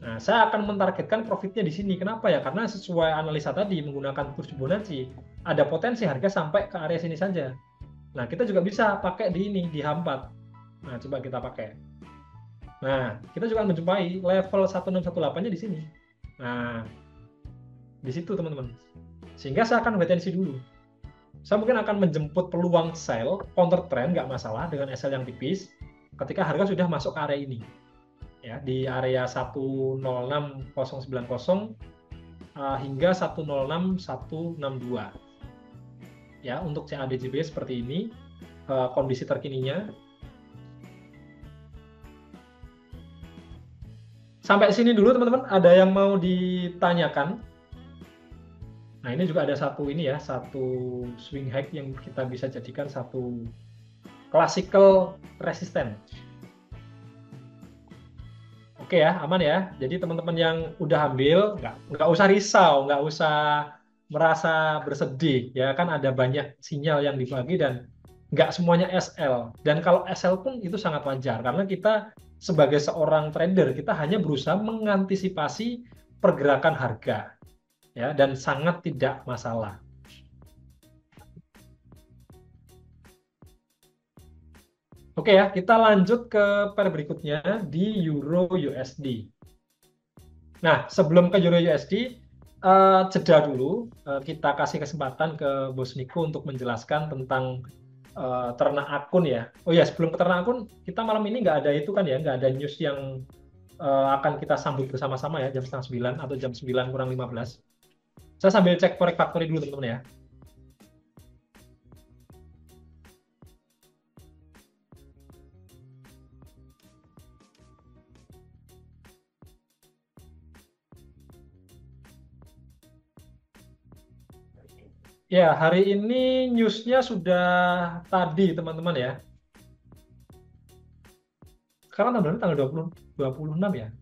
Nah, saya akan mentargetkan profitnya di sini. Kenapa ya? Karena sesuai analisa tadi menggunakan kurs Fibonacci, ada potensi harga sampai ke area sini saja. Nah, kita juga bisa pakai di ini, di H4. Nah, coba kita pakai. Nah, kita juga menjumpai level 1618-nya di sini. Nah, di situ teman-teman. Sehingga saya akan wait and see dulu. Saya mungkin akan menjemput peluang sell, counter trend, nggak masalah dengan SL yang tipis, ketika harga sudah masuk ke area ini. Ya, di area 106090 hingga 106162. Ya, untuk CAD-JPY seperti ini kondisi terkininya. Sampai sini dulu teman-teman, ada yang mau ditanyakan? Nah, ini juga ada satu ini ya, satu swing high yang kita bisa jadikan satu classical resistance. Oke ya, aman ya. Jadi teman-teman yang udah ambil, nggak usah risau, nggak usah merasa bersedih. Ya kan ada banyak sinyal yang dibagi dan nggak semuanya SL. Dan kalau SL pun itu sangat wajar, karena kita sebagai seorang trader, kita hanya berusaha mengantisipasi pergerakan harga, ya, dan sangat tidak masalah. Oke ya, kita lanjut ke pair berikutnya di Euro USD. Nah, sebelum ke Euro USD, jeda dulu, kita kasih kesempatan ke Bos Niko untuk menjelaskan tentang ternak akun ya. Oh ya, sebelum ke ternak akun, kita malam ini nggak ada itu kan ya, nggak ada news yang akan kita sambut bersama-sama ya, jam 8:30 atau jam 9 kurang 15. Saya sambil cek Forex Factory dulu teman-teman ya. Ya, hari ini newsnya sudah tadi teman-teman ya. Sekarang tanggal 26 ya.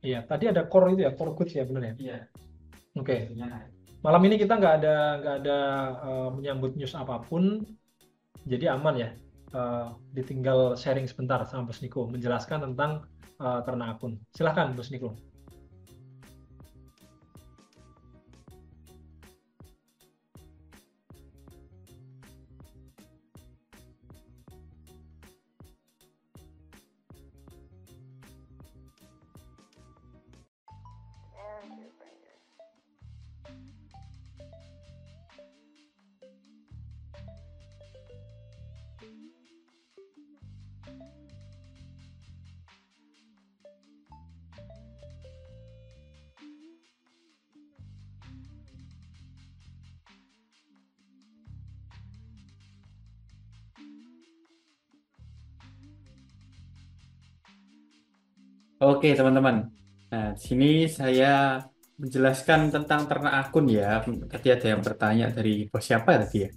Iya, tadi ada core itu ya, core goods ya benar ya. Iya. Oke. Malam ini kita nggak ada menyambut news apapun, jadi aman ya. Ditinggal sharing sebentar sama Bos Niko menjelaskan tentang ternak akun. Silahkan Bos Niko. Oke, teman-teman. Nah, di sini saya menjelaskan tentang ternak akun ya. Tadi ada yang bertanya dari bos siapa tadi ya?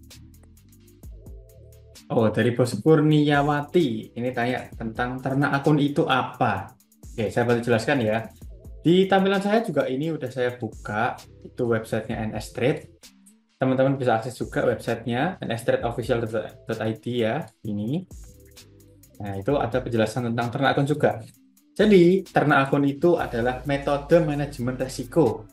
Oh, dari bos Kurniawati. Ini tanya tentang ternak akun itu apa? Oke, saya bantu jelaskan ya. Di tampilan saya juga ini udah saya buka. Itu websitenya NS Trade. Teman-teman bisa akses juga websitenya nstradeofficial.id ya. Ini. Nah, itu ada penjelasan tentang ternak akun juga. Jadi, ternak akun itu adalah metode manajemen risiko.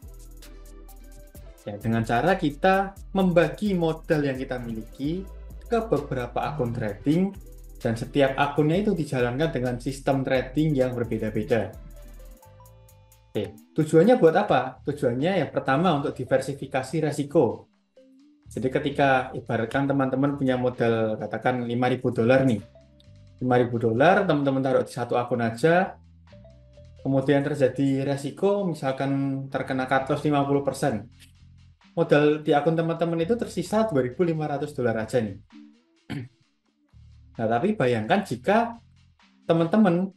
Ya, dengan cara kita membagi modal yang kita miliki ke beberapa akun trading, dan setiap akunnya itu dijalankan dengan sistem trading yang berbeda-beda. Oke, tujuannya buat apa? Tujuannya yang pertama untuk diversifikasi risiko. Jadi ketika ibaratkan teman-teman punya modal katakan $5.000 nih. $5.000 teman-teman taruh di satu akun aja, kemudian terjadi resiko misalkan terkena cut loss 50%. Modal di akun teman-teman itu tersisa $2.500 aja nih. Nah, tapi bayangkan jika teman-teman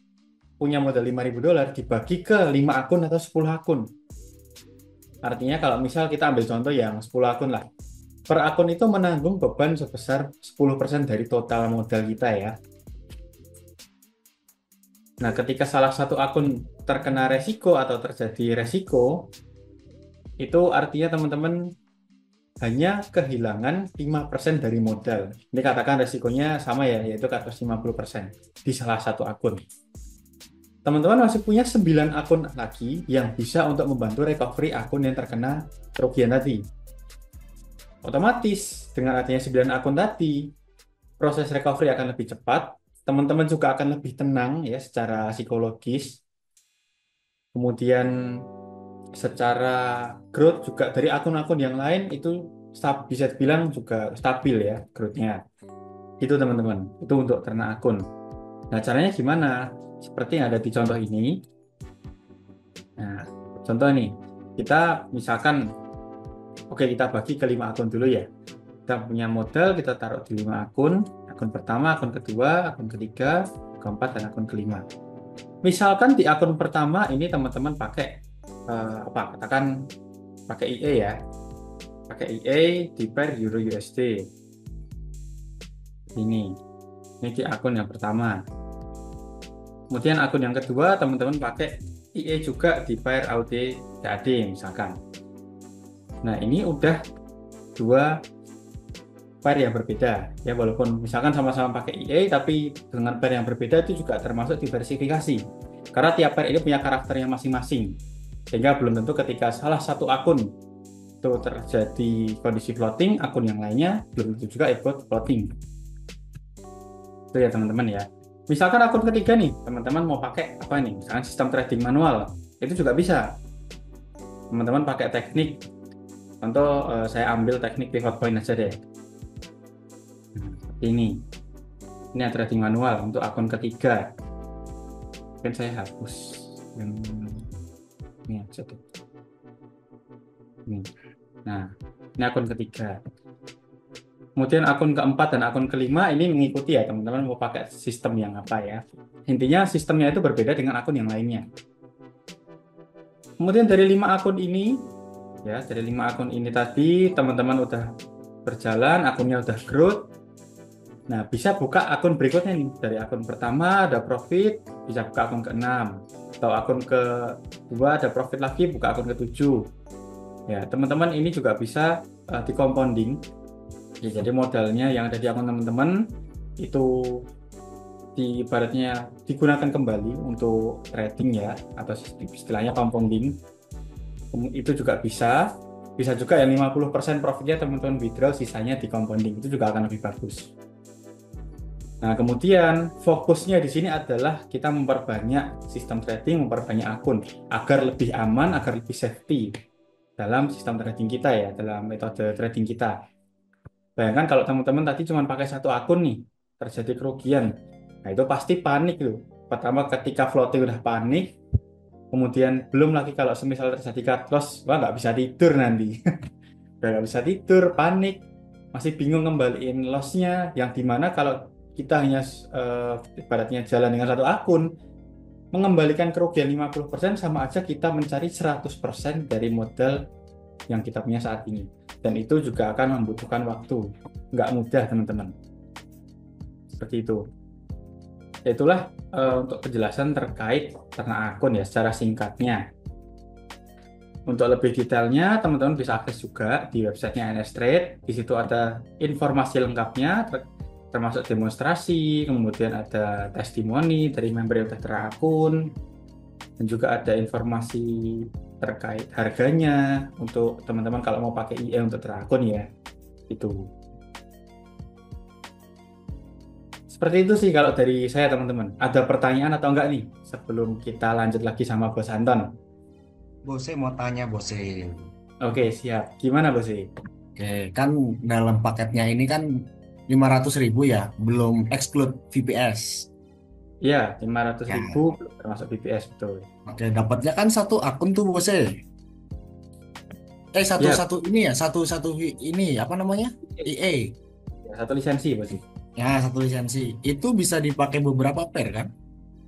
punya modal $5.000 dibagi ke 5 akun atau 10 akun. Artinya kalau misal kita ambil contoh yang 10 akun lah. Per akun itu menanggung beban sebesar 10% dari total modal kita ya. Nah, ketika salah satu akun terkena resiko atau terjadi resiko, itu artinya teman-teman hanya kehilangan 5% dari modal. Ini katakan resikonya sama ya, yaitu cut loss 50% di salah satu akun. Teman-teman masih punya 9 akun lagi yang bisa untuk membantu recovery akun yang terkena kerugian tadi. Otomatis, dengan adanya 9 akun tadi, proses recovery akan lebih cepat. Teman-teman juga akan lebih tenang ya secara psikologis. Kemudian secara growth juga dari akun-akun yang lain itu bisa dibilang juga stabil ya growth-nya. Itu teman-teman, itu untuk ternak akun. Nah, caranya gimana? Seperti yang ada di contoh ini. Nah, contoh nih, kita misalkan oke, kita bagi ke 5 akun dulu ya. Kita punya modal, kita taruh di 5 akun. Akun pertama, akun kedua, akun ketiga, keempat, dan akun kelima. Misalkan di akun pertama ini teman-teman pakai katakan pakai EA ya. Pakai EA di pair Euro USD. Ini di akun yang pertama. Kemudian akun yang kedua teman-teman pakai EA juga di pair AUD CAD misalkan. Nah, ini udah 2 pair yang berbeda ya, walaupun misalkan sama-sama pakai EA tapi dengan pair yang berbeda itu juga termasuk diversifikasi. Karena tiap pair ini punya karakternya masing-masing. Sehingga belum tentu ketika salah satu akun itu terjadi kondisi floating, akun yang lainnya belum tentu juga ikut floating. Itu ya teman-teman ya. Misalkan akun ketiga nih, teman-teman mau pakai apa nih? Misalkan sistem trading manual, itu juga bisa. Teman-teman pakai teknik, contoh saya ambil teknik pivot point aja deh. Seperti ini. Ini trading manual untuk akun ketiga. Mungkin saya hapus yang ini aja tuh. Ini. Nah, ini akun ketiga. Kemudian akun keempat dan akun kelima ini mengikuti ya teman-teman mau pakai sistem yang apa ya. Intinya sistemnya itu berbeda dengan akun yang lainnya. Kemudian dari 5 akun ini, ya dari 5 akun ini tadi teman-teman udah berjalan, akunnya udah growth. Nah, bisa buka akun berikutnya nih. Dari akun pertama ada profit, bisa buka akun ke-6. Atau akun ke-2 ada profit lagi, buka akun ke-7. Ya, teman-teman ini juga bisa di compounding. Ya, jadi modalnya yang ada di akun teman-teman itu ibaratnya digunakan kembali untuk trading ya, atau istilahnya compounding. Itu juga bisa. Bisa juga yang 50% profitnya teman-teman withdraw, sisanya di compounding. Itu juga akan lebih bagus. Nah, kemudian fokusnya di sini adalah kita memperbanyak sistem trading, memperbanyak akun agar lebih aman, agar lebih safety dalam sistem trading kita ya, dalam metode trading kita. Bayangkan kalau teman-teman tadi cuma pakai satu akun nih, terjadi kerugian. Nah, itu pasti panik loh. Pertama ketika floating udah panik, kemudian belum lagi kalau semisal terjadi cut loss, wah nggak bisa tidur nanti. Udah nggak bisa tidur, panik, masih bingung ngembaliin lossnya, yang dimana kalau kita hanya ibaratnya jalan dengan satu akun, mengembalikan kerugian 50% sama aja kita mencari 100% dari modal yang kita punya saat ini. Dan itu juga akan membutuhkan waktu. Nggak mudah, teman-teman. Seperti itu. Itulah untuk penjelasan terkait ternak akun ya, secara singkatnya. Untuk lebih detailnya, teman-teman bisa akses juga di websitenya NS Trade. Di situ ada informasi lengkapnya, termasuk demonstrasi, kemudian ada testimoni dari member yang sudah terakun, dan juga ada informasi terkait harganya untuk teman-teman kalau mau pakai IE untuk terakun ya. Itu. Seperti itu sih kalau dari saya teman-teman. Ada pertanyaan atau enggak nih sebelum kita lanjut lagi sama Bos Anton? Bose mau tanya Bose. Oke, siap. Gimana Bos? Oke, kan dalam paketnya ini kan 500.000 ya, belum exclude VPS. Iya, 500.000 belum termasuk BPS, betul. Oke, dapatnya kan satu akun tuh Bose. Satu ini ya, satu ini apa namanya? IE. Ya, satu lisensi Bos. Ya, satu lisensi. Itu bisa dipakai beberapa pair kan?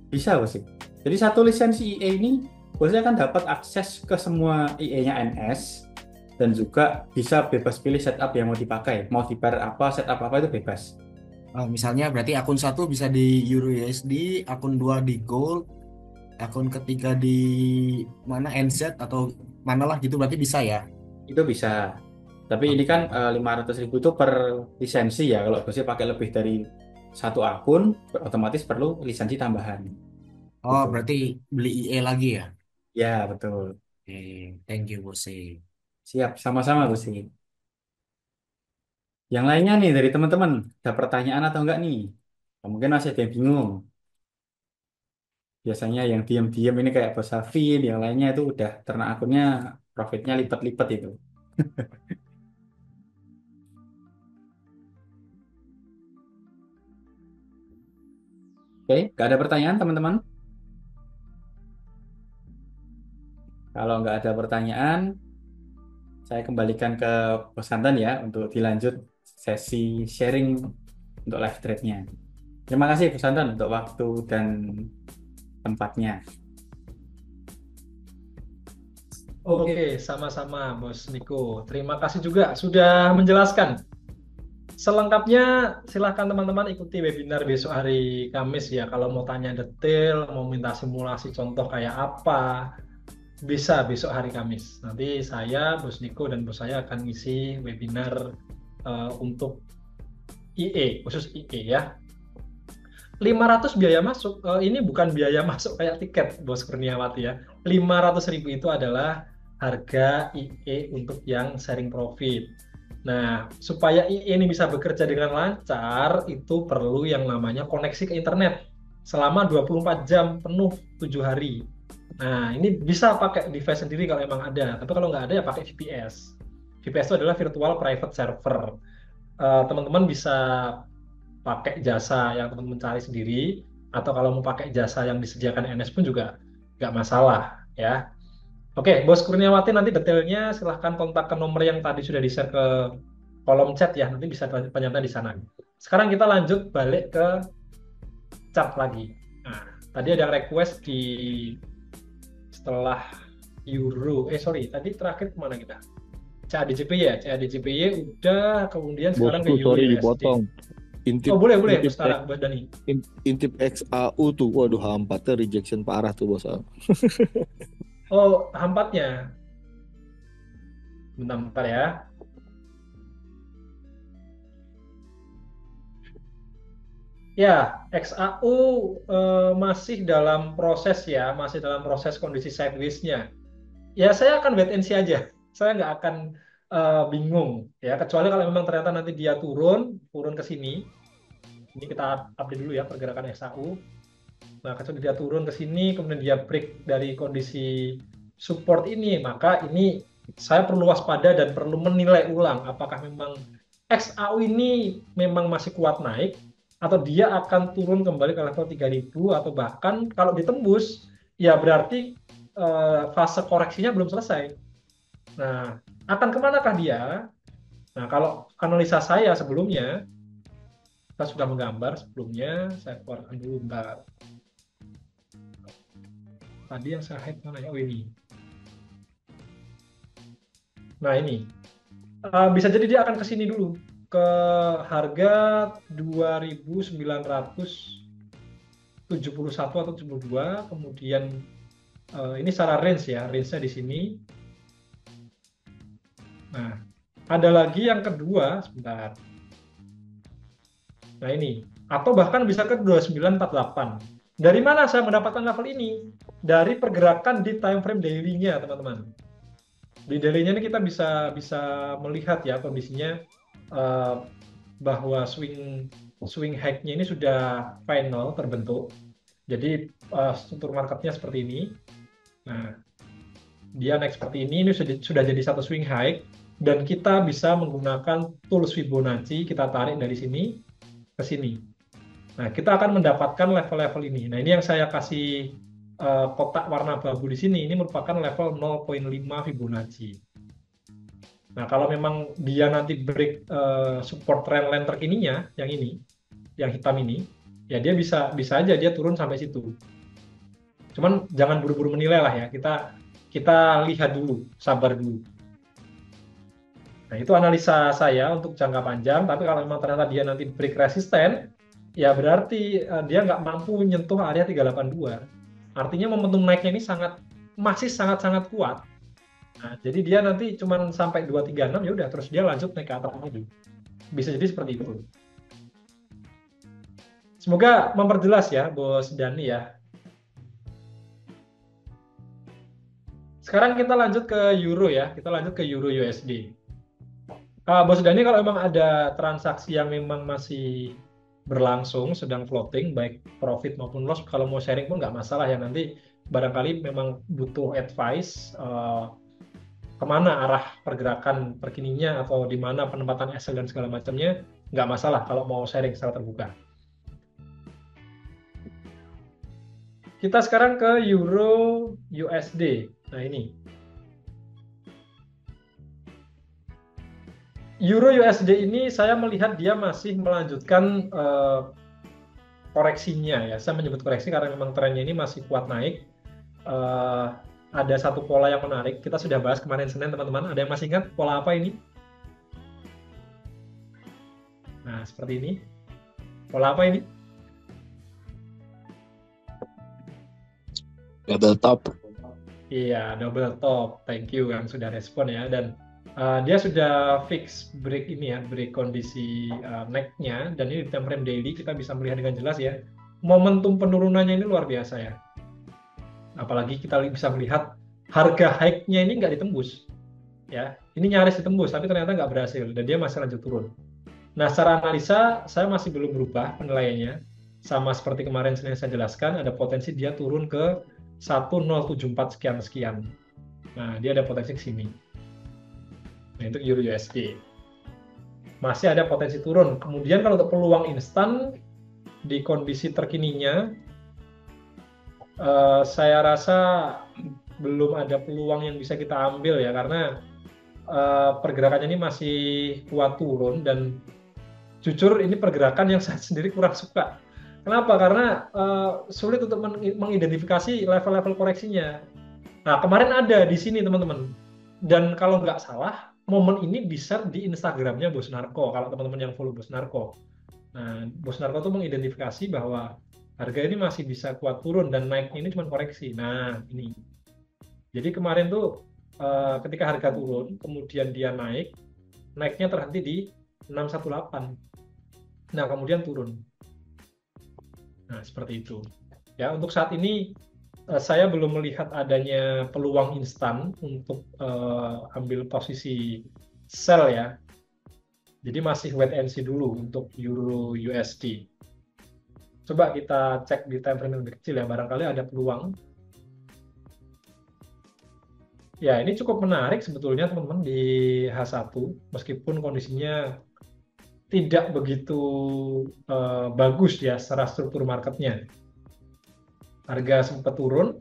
Bisa Bos. Jadi satu lisensi IE ini Bosnya akan dapat akses ke semua IE-nya NS dan juga bisa bebas pilih setup yang mau dipakai. Mau di pair apa, setup apa itu bebas. Oh, misalnya berarti akun satu bisa di Euro USD, akun 2 di Gold, akun ketiga di mana NZ atau manalah gitu, berarti bisa ya? Itu bisa. Tapi ini kan 500.000 itu per lisensi ya. Kalau Bosnya pakai lebih dari satu akun, otomatis perlu lisensi tambahan. Oh, Gitu. berarti beli IE lagi ya? Ya, betul. Thank you, Bose. Siap, sama-sama Bos. Yang lainnya nih dari teman-teman, ada pertanyaan atau enggak nih? Mungkin masih ada yang bingung. Biasanya yang diam-diam ini kayak Bos Hafid, yang lainnya itu udah ternak akunnya profitnya lipat-lipat itu. Oke, nggak ada pertanyaan teman-teman? Kalau nggak ada pertanyaan, saya kembalikan ke Bos Anton ya untuk dilanjut sesi sharing untuk live trade-nya. Terima kasih Bos Anton untuk waktu dan tempatnya. Oke, sama-sama Bos Niko. Terima kasih juga sudah menjelaskan. Selengkapnya silahkan teman-teman ikuti webinar besok hari Kamis ya. Kalau mau tanya detail, mau minta simulasi contoh kayak apa, bisa besok hari Kamis. Nanti saya, Bos Niko, dan bos saya akan ngisi webinar untuk IE, khusus IE ya. 500 biaya masuk. Ini bukan biaya masuk kayak tiket, Bos Kurniawati ya. 500.000 itu adalah harga IE untuk yang sharing profit. Nah, supaya IE ini bisa bekerja dengan lancar, itu perlu yang namanya koneksi ke internet selama 24 jam penuh 7 hari. Nah, ini bisa pakai device sendiri kalau emang ada. Tapi kalau nggak ada ya pakai VPS. VPS itu adalah virtual private server. Teman-teman bisa pakai jasa yang teman-teman cari sendiri, atau kalau mau pakai jasa yang disediakan NS pun juga nggak masalah ya. Oke, Bos Kurniawati, nanti detailnya silahkan kontak ke nomor yang tadi sudah di-share ke kolom chat ya, nanti bisa tanya-tanya di sana. Sekarang kita lanjut balik ke chart lagi. Nah, tadi ada request di setelah Euro, tadi terakhir kemana kita? CADCPY ya, CADCPY udah, kemudian sekarang ke Bosku, Euro sorry USD. dipotong. Oh boleh, intip sekarang Bos Dani. intip XAU tuh, waduh hampatnya rejection parah tuh bos. Oh, hampatnya. Bentar ya. Ya, XAU masih dalam proses ya, masih dalam proses kondisi sideways-nya. Ya, saya akan wait and see aja. Saya nggak akan bingung ya, kecuali kalau memang ternyata nanti dia turun ke sini. Ini kita update dulu ya pergerakan XAU. Nah, kecuali dia turun ke sini, kemudian dia break dari kondisi support ini, maka ini saya perlu waspada dan perlu menilai ulang apakah memang XAU ini memang masih kuat naik, atau dia akan turun kembali ke level 3000, atau bahkan kalau ditembus, ya berarti fase koreksinya belum selesai. Nah, akan kemanakah dia? Nah, kalau analisa saya sebelumnya, kita sudah menggambar sebelumnya, saya keluarkan dulu bentar. Tadi yang saya hide mana ya? Oh ini. Nah ini. Bisa jadi dia akan ke sini dulu. Ke harga 2.971 atau 72. Kemudian ini secara range ya. Range-nya di sini. Nah, ada lagi yang kedua. Sebentar. Nah ini. Atau bahkan bisa ke 2948. Dari mana saya mendapatkan level ini? Dari pergerakan di time frame daily-nya, teman-teman. Di daily-nya ini kita bisa melihat ya kondisinya bahwa swing high-nya ini sudah final terbentuk. Jadi struktur marketnya seperti ini. Nah, dia naik seperti ini sudah jadi satu swing high, dan kita bisa menggunakan tools Fibonacci, kita tarik dari sini ke sini. Nah, kita akan mendapatkan level-level ini. Nah, ini yang saya kasih kotak warna abu di sini. Ini merupakan level 0.5 Fibonacci. Nah, kalau memang dia nanti break support trendline terkininya, yang ini, yang hitam ini, ya dia bisa aja dia turun sampai situ. Cuman jangan buru-buru menilai lah ya. Kita lihat dulu, sabar dulu. Nah, itu analisa saya untuk jangka panjang. Tapi kalau memang ternyata dia nanti break resisten, ya berarti dia nggak mampu menyentuh area 382. Artinya momentum naiknya ini masih sangat-sangat kuat. Nah, jadi dia nanti cuma sampai 236, ya udah terus dia lanjut naik ke atas lagi. Bisa jadi seperti itu. Semoga memperjelas ya, Bos Dani ya. Sekarang kita lanjut ke Euro ya. Kita lanjut ke Euro USD. Bos Dani, kalau memang ada transaksi yang memang masih berlangsung, sedang floating, baik profit maupun loss, kalau mau sharing pun nggak masalah ya. Nanti barangkali memang butuh advice kemana arah pergerakan terkininya, atau di mana penempatan SL dan segala macamnya, nggak masalah kalau mau sharing secara terbuka. Kita sekarang ke Euro USD. Nah ini. Euro USD ini saya melihat dia masih melanjutkan koreksinya ya. Saya menyebut koreksi karena memang trennya ini masih kuat naik. Ada satu pola yang menarik. Kita sudah bahas kemarin Senin, teman-teman. Ada yang masih ingat pola apa ini? Nah, seperti ini. Pola apa ini? Double top. Iya, double top. Thank you yang sudah respon ya. Dan dia sudah fix break ini ya, break kondisi neck-nya, dan ini di time frame daily kita bisa melihat dengan jelas ya. momentum penurunannya ini luar biasa ya. Apalagi kita bisa melihat harga high-nya ini nggak ditembus. Ya, ini nyaris ditembus, tapi ternyata nggak berhasil, dan dia masih lanjut turun. Nah, secara analisa, saya masih belum berubah penilaiannya. Sama seperti kemarin saya jelaskan, ada potensi dia turun ke 1074 sekian-sekian. Nah, dia ada potensi ke sini. Nah, itu Euro USD. Masih ada potensi turun. Kemudian kalau untuk peluang instan, di kondisi terkininya, saya rasa belum ada peluang yang bisa kita ambil ya, karena pergerakannya ini masih kuat turun, dan jujur ini pergerakan yang saya sendiri kurang suka. Kenapa? Karena sulit untuk mengidentifikasi level-level koreksinya. Nah, kemarin ada di sini teman-teman. Dan kalau nggak salah, momen ini bisa di Instagramnya Bos Narko, kalau teman-teman yang follow Bos Narko. Nah, Bos Narko tuh mengidentifikasi bahwa harga ini masih bisa kuat turun, dan naiknya ini cuma koreksi. Nah, ini. Jadi kemarin tuh ketika harga turun, kemudian dia naiknya terhenti di 618. Nah, kemudian turun. Nah, seperti itu. Ya, untuk saat ini saya belum melihat adanya peluang instan untuk ambil posisi sell ya. Jadi masih wait and see dulu untuk Euro USD. Coba kita cek di time frame yang lebih kecil ya, barangkali ada peluang. Ya, ini cukup menarik sebetulnya teman-teman di H1, meskipun kondisinya tidak begitu bagus ya secara struktur marketnya. Harga sempat turun,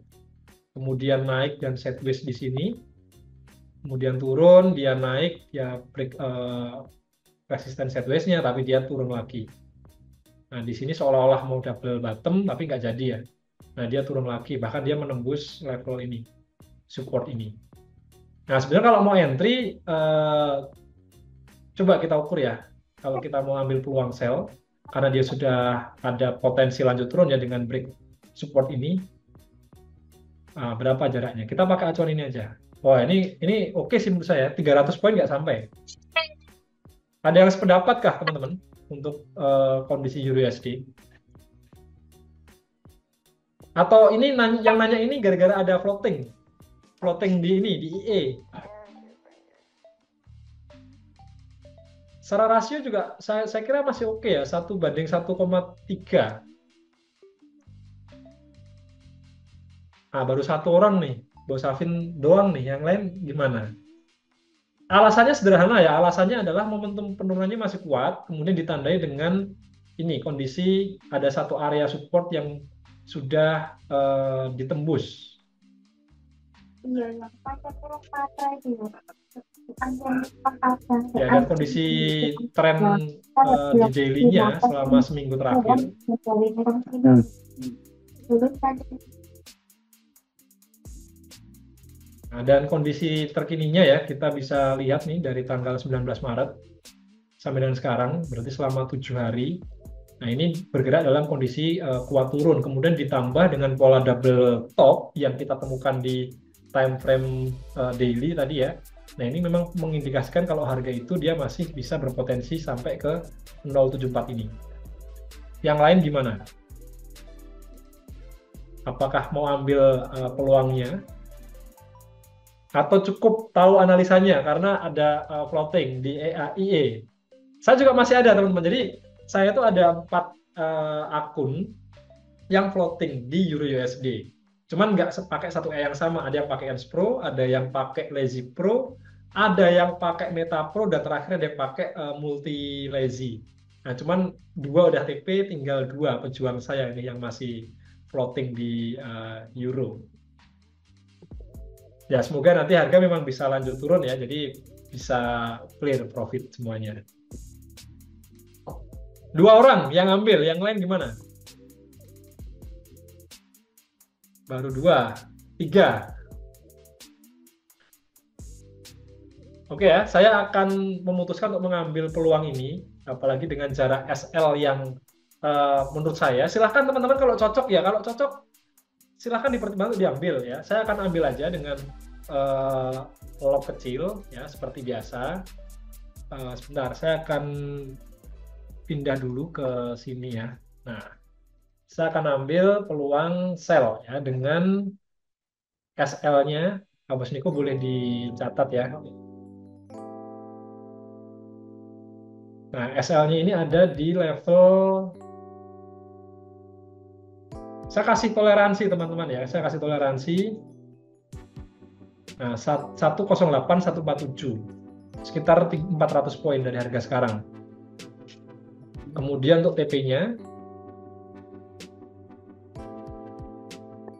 kemudian naik dan sideways di sini, kemudian turun, dia naik, ya break resisten sideways-nya, tapi dia turun lagi. Nah, di sini seolah-olah mau double bottom, tapi nggak jadi ya. Nah, dia turun lagi, bahkan dia menembus level ini, support ini. Nah, sebenarnya kalau mau entry, coba kita ukur ya. Kalau kita mau ambil peluang sell, karena dia sudah ada potensi lanjut turun ya dengan break support ini, berapa jaraknya? Kita pakai acuan ini aja. Wah, ini oke sih menurut saya, 300 poin nggak sampai. Ada yang sependapat kah teman-teman untuk kondisi Euro USD? Atau ini yang nanya ini gara-gara ada floating di ini, di IE. Secara rasio juga saya kira masih oke ya, 1:1,3. Nah, baru satu orang nih, Bos Afin doang nih, yang lain gimana? Alasannya sederhana ya, alasannya adalah momentum penurunannya masih kuat, kemudian ditandai dengan ini, kondisi ada satu area support yang sudah ditembus. Ya, dan kondisi tren di daily-nya selama seminggu terakhir. Nah, dan kondisi terkininya ya, kita bisa lihat nih dari tanggal 19 Maret sampai dengan sekarang, berarti selama 7 hari. Nah, ini bergerak dalam kondisi kuat turun, kemudian ditambah dengan pola double top yang kita temukan di time frame daily tadi ya. Nah, ini memang mengindikasikan kalau harga itu dia masih bisa berpotensi sampai ke 074 ini. Yang lain gimana? Apakah mau ambil peluangnya? Atau cukup tahu analisanya karena ada floating di EAIE. Saya juga masih ada teman-teman. Jadi saya tuh ada 4 akun yang floating di Euro USD. Cuman nggak pakai satu yang sama. Ada yang pakai ENS Pro, ada yang pakai Lazy Pro, ada yang pakai Meta Pro, dan terakhir ada yang pakai Multi Lazy. Nah, cuman 2 udah TP, tinggal 2 pejuang saya ini yang masih floating di Euro. Ya, semoga nanti harga memang bisa lanjut turun ya, jadi bisa clear profit semuanya. 2 orang yang ambil, yang lain gimana? Baru 2, 3. Oke ya, saya akan memutuskan untuk mengambil peluang ini, apalagi dengan jarak SL yang menurut saya, silahkan teman-teman kalau cocok ya, kalau cocok silahkan dipertimbangkan diambil ya. Saya akan ambil aja dengan lot kecil ya, seperti biasa. Sebentar, saya akan pindah dulu ke sini ya. Nah, saya akan ambil peluang sell ya dengan SL-nya. Bos Niko boleh dicatat ya. Nah, SL-nya ini ada di level, saya kasih toleransi teman-teman ya, saya kasih toleransi. Nah, 108,147, sekitar 400 poin dari harga sekarang. Kemudian untuk TP-nya,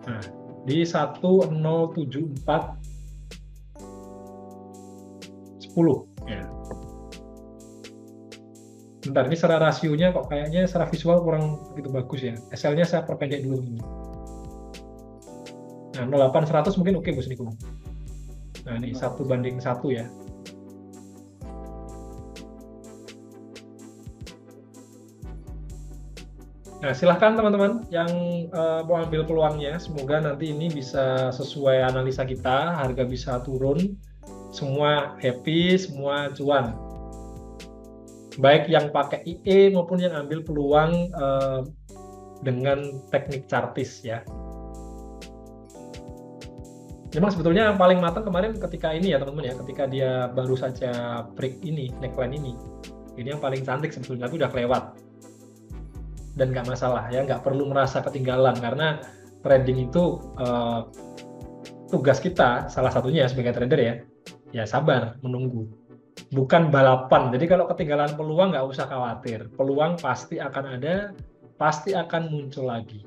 nah, di 107410 ya. Bentar, ini secara rasionya kok kayaknya secara visual kurang begitu bagus ya. SL-nya saya perpendek dulu ini. Nah, 08100 mungkin oke Bos Niko. Nah, ini 1:1 ya. Nah, silahkan teman-teman yang mau ambil peluangnya. Semoga nanti ini bisa sesuai analisa kita, harga bisa turun, semua happy, semua cuan. Baik yang pakai IE maupun yang ambil peluang dengan teknik chartis ya. Memang sebetulnya yang paling matang kemarin ketika ini ya teman-teman ya, ketika dia baru saja break ini, neckline ini. Ini yang paling cantik sebetulnya, itu udah kelewat. Dan nggak masalah ya, nggak perlu merasa ketinggalan karena trading itu tugas kita salah satunya sebagai trader ya sabar menunggu, bukan balapan. Jadi kalau ketinggalan peluang nggak usah khawatir, peluang pasti akan ada, pasti akan muncul lagi.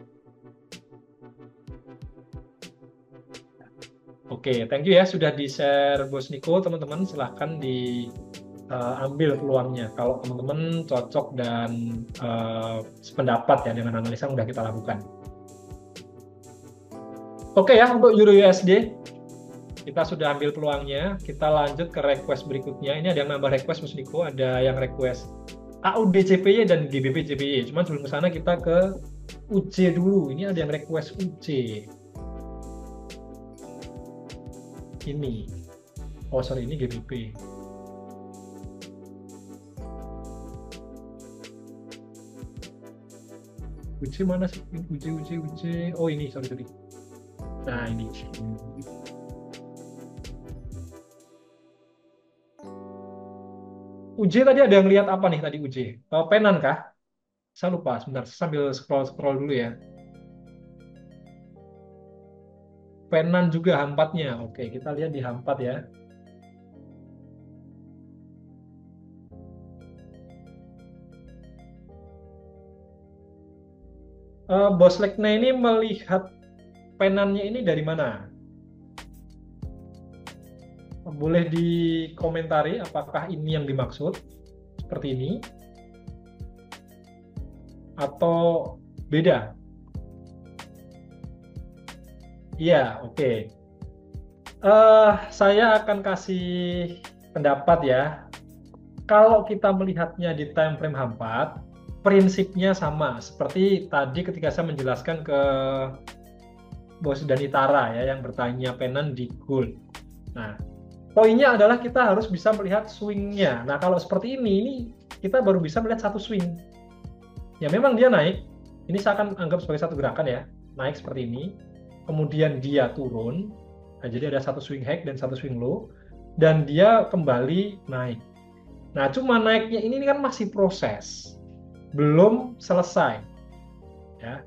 Oke, thank you ya sudah di share Bos Niko teman-teman, silahkan ambil peluangnya kalau teman-teman cocok dan sependapat ya dengan analisa yang sudah kita lakukan. Oke ya, untuk Euro USD kita sudah ambil peluangnya. Kita lanjut ke request berikutnya. Ini ada yang nambah request Mas Niko, ada yang request AUD CPY dan GBP CPY. Cuman sebelum ke sana kita ke UC dulu. Ini ada yang request UC. Ini. Oh sorry, ini GBP. UC mana sih? UC. Oh ini, sorry. Nah ini. UJ tadi ada yang lihat apa nih tadi UJ? Penan kah? Saya lupa, sebentar. Sambil scroll dulu ya. Penan juga H4-nya. Oke, kita lihat di H4 ya. Bos Lekna ini melihat penannya ini dari mana? Boleh dikomentari apakah ini yang dimaksud seperti ini atau beda? Iya, oke. Saya akan kasih pendapat ya. Kalau kita melihatnya di time frame H4, prinsipnya sama seperti tadi ketika saya menjelaskan ke Bos Danitara ya yang bertanya penan di gold. Nah, poinnya adalah kita harus bisa melihat swing-nya. Nah, kalau seperti ini kita baru bisa melihat satu swing. Ya memang dia naik. Ini saya akan anggap sebagai satu gerakan ya. Naik seperti ini. Kemudian dia turun. Nah, jadi ada satu swing high dan satu swing low. Dan dia kembali naik. Nah, cuma naiknya ini kan masih proses. Belum selesai. Ya.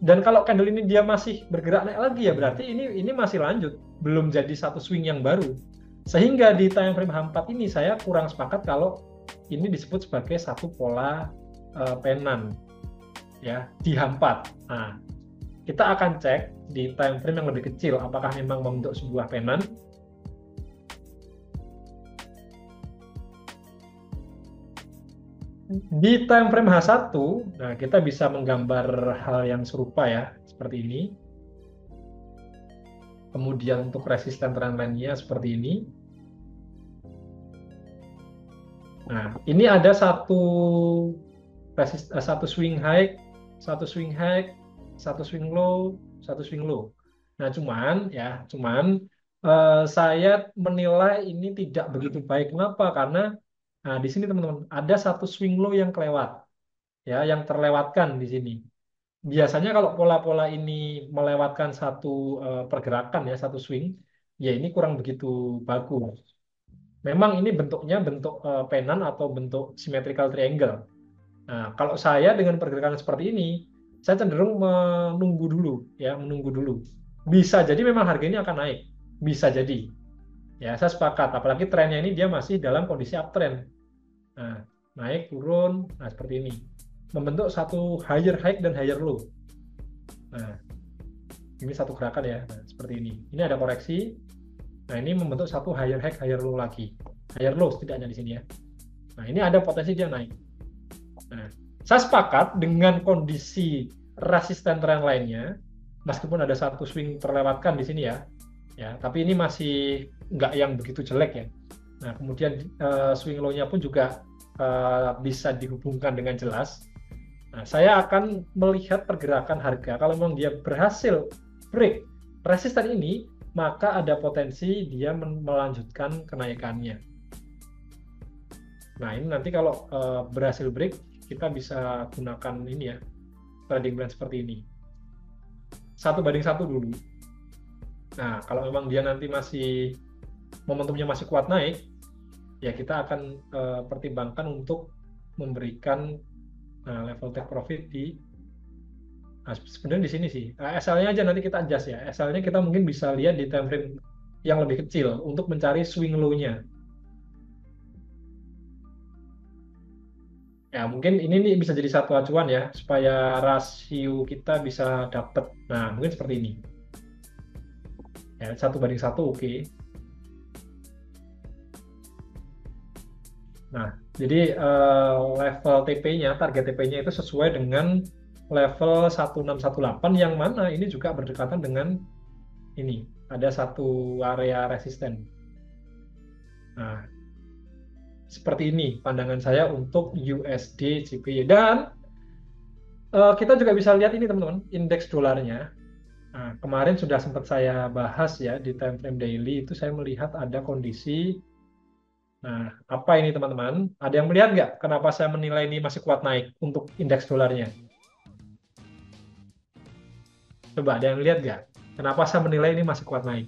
Dan kalau candle ini dia masih bergerak naik lagi ya berarti ini masih lanjut, belum jadi satu swing yang baru. Sehingga di time frame H4 ini saya kurang sepakat kalau ini disebut sebagai satu pola penan ya di H4. Nah, kita akan cek di time frame yang lebih kecil apakah memang membentuk sebuah penan. Di time frame H1, nah kita bisa menggambar hal yang serupa ya, seperti ini. Kemudian untuk resisten trendline-nya seperti ini. Nah, ini ada satu swing high, satu swing high, satu swing low, satu swing low. Nah, cuman saya menilai ini tidak begitu baik. Kenapa? Karena nah, di sini teman-teman ada satu swing low yang kelewat, ya, yang terlewatkan di sini. biasanya kalau pola-pola ini melewatkan satu pergerakan ya, satu swing, ya ini kurang begitu bagus. Memang ini bentuknya bentuk penan atau bentuk symmetrical triangle. Nah, kalau saya dengan pergerakan seperti ini, saya cenderung menunggu dulu, ya, menunggu dulu. Bisa jadi memang harga ini akan naik, bisa jadi. Ya, saya sepakat. Apalagi trennya ini dia masih dalam kondisi uptrend. Nah, naik turun, nah seperti ini. Membentuk satu higher high dan higher low. Nah, ini satu gerakan ya, nah, seperti ini. Ini ada koreksi. Nah, ini membentuk satu higher high, higher low lagi. Higher low setidaknya di sini ya. Nah, ini ada potensi dia naik. Nah, saya sepakat dengan kondisi resisten tren lainnya, meskipun ada satu swing terlewatkan di sini ya, tapi ini masih nggak yang begitu jelek ya. Nah, kemudian swing low-nya pun juga bisa dihubungkan dengan jelas. Nah, saya akan melihat pergerakan harga. Kalau memang dia berhasil break resisten ini, maka ada potensi dia melanjutkan kenaikannya. Nah, ini nanti kalau berhasil break, kita bisa gunakan ini ya, trading plan seperti ini. 1:1 dulu. Nah, kalau memang dia nanti masih momentumnya masih kuat naik, ya kita akan pertimbangkan untuk memberikan level take profit di sebenarnya di sini sih. SL-nya aja nanti kita adjust ya. SL-nya kita mungkin bisa lihat di time frame yang lebih kecil untuk mencari swing low-nya. Ya, mungkin ini nih bisa jadi satu acuan ya, supaya rasio kita bisa dapat. Nah, mungkin seperti ini. Ya, 1:1, oke. Nah, jadi level TP-nya, target TP-nya itu sesuai dengan level 1618 yang mana ini juga berdekatan dengan ini. Ada satu area resisten. Nah, seperti ini pandangan saya untuk USD JPY. Dan kita juga bisa lihat ini teman-teman, indeks dolarnya. Nah, kemarin sudah sempat saya bahas ya di time frame daily itu saya melihat ada kondisi. Nah, apa ini teman-teman? Ada yang melihat nggak kenapa saya menilai ini masih kuat naik untuk indeks dolarnya? Coba ada yang lihat nggak? Kenapa saya menilai ini masih kuat naik?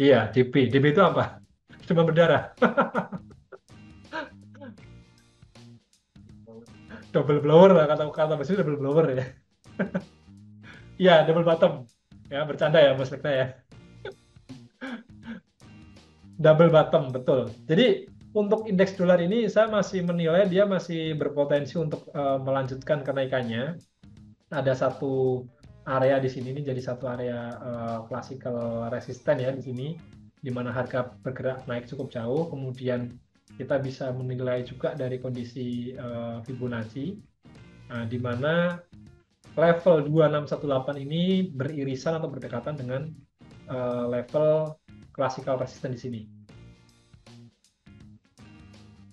Iya, DB. DB itu apa? Demam berdarah. Double blower lah, kata bahasa double blower ya. Iya, double bottom. Ya, bercanda ya Mas Lekna ya. Double bottom, betul. Jadi untuk indeks dolar ini saya masih menilai dia masih berpotensi untuk melanjutkan kenaikannya. Ada satu area di sini, ini jadi satu area classical resisten ya di sini, di mana harga bergerak naik cukup jauh. Kemudian kita bisa menilai juga dari kondisi Fibonacci, di mana level 2618 ini beririsan atau berdekatan dengan level classical resisten di sini.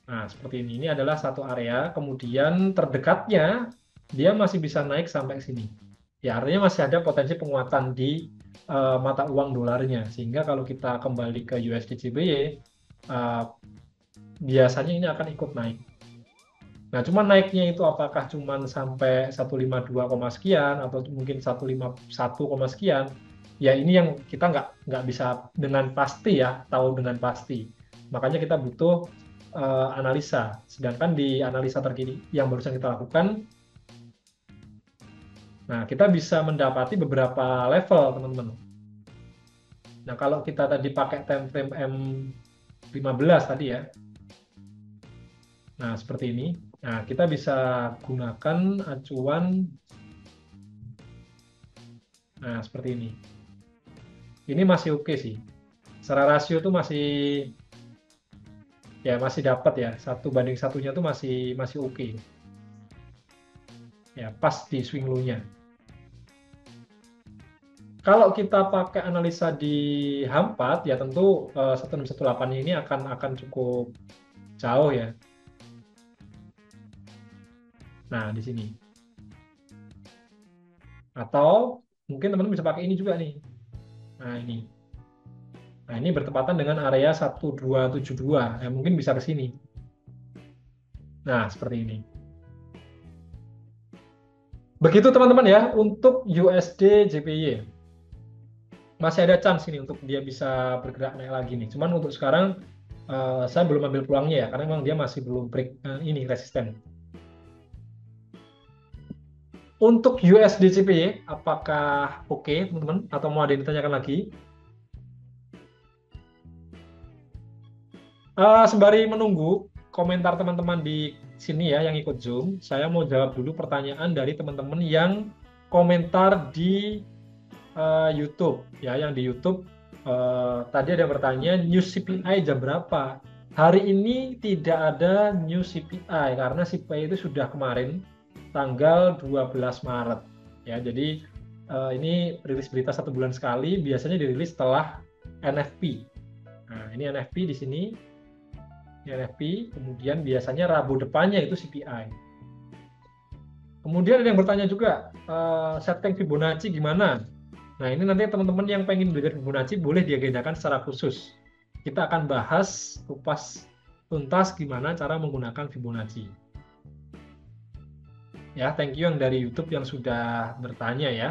Nah, seperti ini. Ini adalah satu area, kemudian terdekatnya dia masih bisa naik sampai sini. Ya, artinya masih ada potensi penguatan di mata uang dolarnya. Sehingga kalau kita kembali ke USD JPY, biasanya ini akan ikut naik. Nah, cuma naiknya itu apakah cuma sampai 152, sekian atau mungkin 151, sekian? Ya ini yang kita nggak bisa dengan pasti ya, tahu dengan pasti. Makanya kita butuh analisa. Sedangkan di analisa terkini yang barusan kita lakukan, nah kita bisa mendapati beberapa level teman-teman. Nah kalau kita tadi pakai time frame M15 tadi ya, nah seperti ini. Nah, kita bisa gunakan acuan. Nah, seperti ini. Ini masih oke sih. Secara rasio tuh masih dapat ya. 1:1-nya tuh masih oke. Ya, pas di swing low-nya. Kalau kita pakai analisa di H4 ya tentu 1618 ini akan cukup jauh ya. Nah, di sini. Atau mungkin teman-teman bisa pakai ini juga nih. Nah, ini. Nah, ini bertepatan dengan area 1272. Ya, mungkin bisa ke sini. Nah, seperti ini. Begitu teman-teman ya untuk USD JPY. Masih ada chance ini untuk dia bisa bergerak naik lagi nih. Cuman untuk sekarang saya belum ambil peluangnya ya, karena memang dia masih belum break ini resisten. Untuk USD JPY, apakah oke teman-teman? Atau mau ada yang ditanyakan lagi? Sembari menunggu komentar teman-teman di sini ya yang ikut Zoom, saya mau jawab dulu pertanyaan dari teman-teman yang komentar di YouTube ya, yang di YouTube tadi ada yang bertanya news CPI jam berapa? Hari ini tidak ada news CPI karena CPI itu sudah kemarin tanggal 12 Maret ya. Jadi ini rilis berita 1 bulan sekali, biasanya dirilis setelah NFP. Nah, ini NFP di sini. Ini NFP, kemudian biasanya Rabu depannya itu CPI. Kemudian ada yang bertanya juga, setting Fibonacci gimana? Nah, ini nanti teman-teman yang pengen belajar Fibonacci boleh diagendakan secara khusus. Kita akan bahas kupas tuntas gimana cara menggunakan Fibonacci. Ya, thank you yang dari YouTube yang sudah bertanya ya.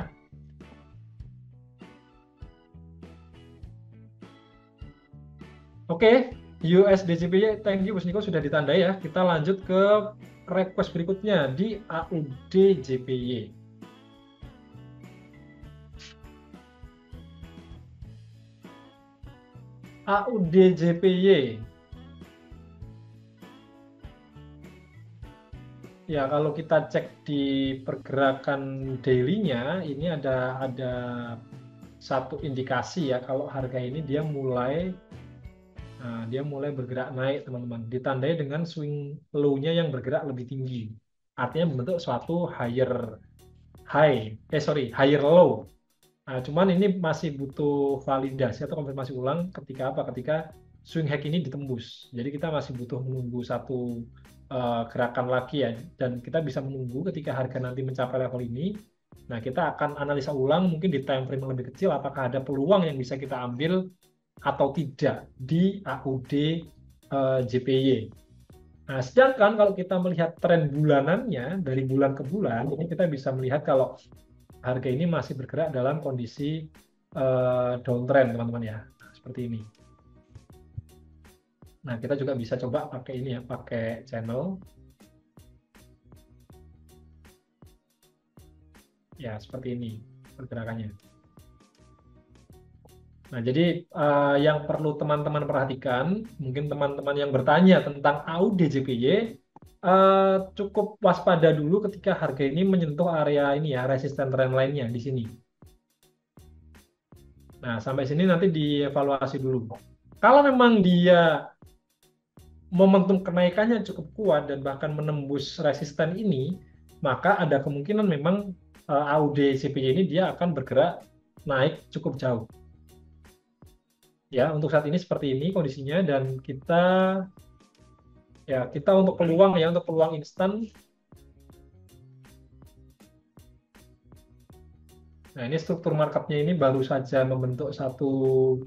Oke, USD JPY, thank you Bos Niko sudah ditandai ya. Kita lanjut ke request berikutnya di AUD JPY. AUD JPY. Ya, kalau kita cek di pergerakan daily-nya, ini ada satu indikasi ya, kalau harga ini dia mulai bergerak naik, teman-teman. Ditandai dengan swing low-nya yang bergerak lebih tinggi. Artinya membentuk suatu higher low. Nah, cuman ini masih butuh validasi atau konfirmasi ulang ketika apa? Ketika swing high ini ditembus. Jadi kita masih butuh menunggu satu gerakan lagi ya, dan kita bisa menunggu ketika harga nanti mencapai level ini. Nah, kita akan analisa ulang mungkin di time frame yang lebih kecil apakah ada peluang yang bisa kita ambil atau tidak di AUD JPY. Nah, sedangkan kalau kita melihat tren bulanannya dari bulan ke bulan, ini kita bisa melihat kalau harga ini masih bergerak dalam kondisi downtrend, teman-teman ya. Nah, seperti ini. Nah, kita juga bisa coba pakai ini ya, pakai channel. Ya, seperti ini pergerakannya. Nah, jadi yang perlu teman-teman perhatikan, mungkin teman-teman yang bertanya tentang AUD JPY, cukup waspada dulu ketika harga ini menyentuh area ini ya, resisten trendline-nya di sini. Nah, sampai sini nanti dievaluasi dulu. Kalau memang dia momentum kenaikannya cukup kuat dan bahkan menembus resisten ini, maka ada kemungkinan memang AUD JPY ini dia akan bergerak naik cukup jauh. Ya, untuk saat ini seperti ini kondisinya, dan kita untuk peluang instan. Nah, ini struktur marketnya ini baru saja membentuk satu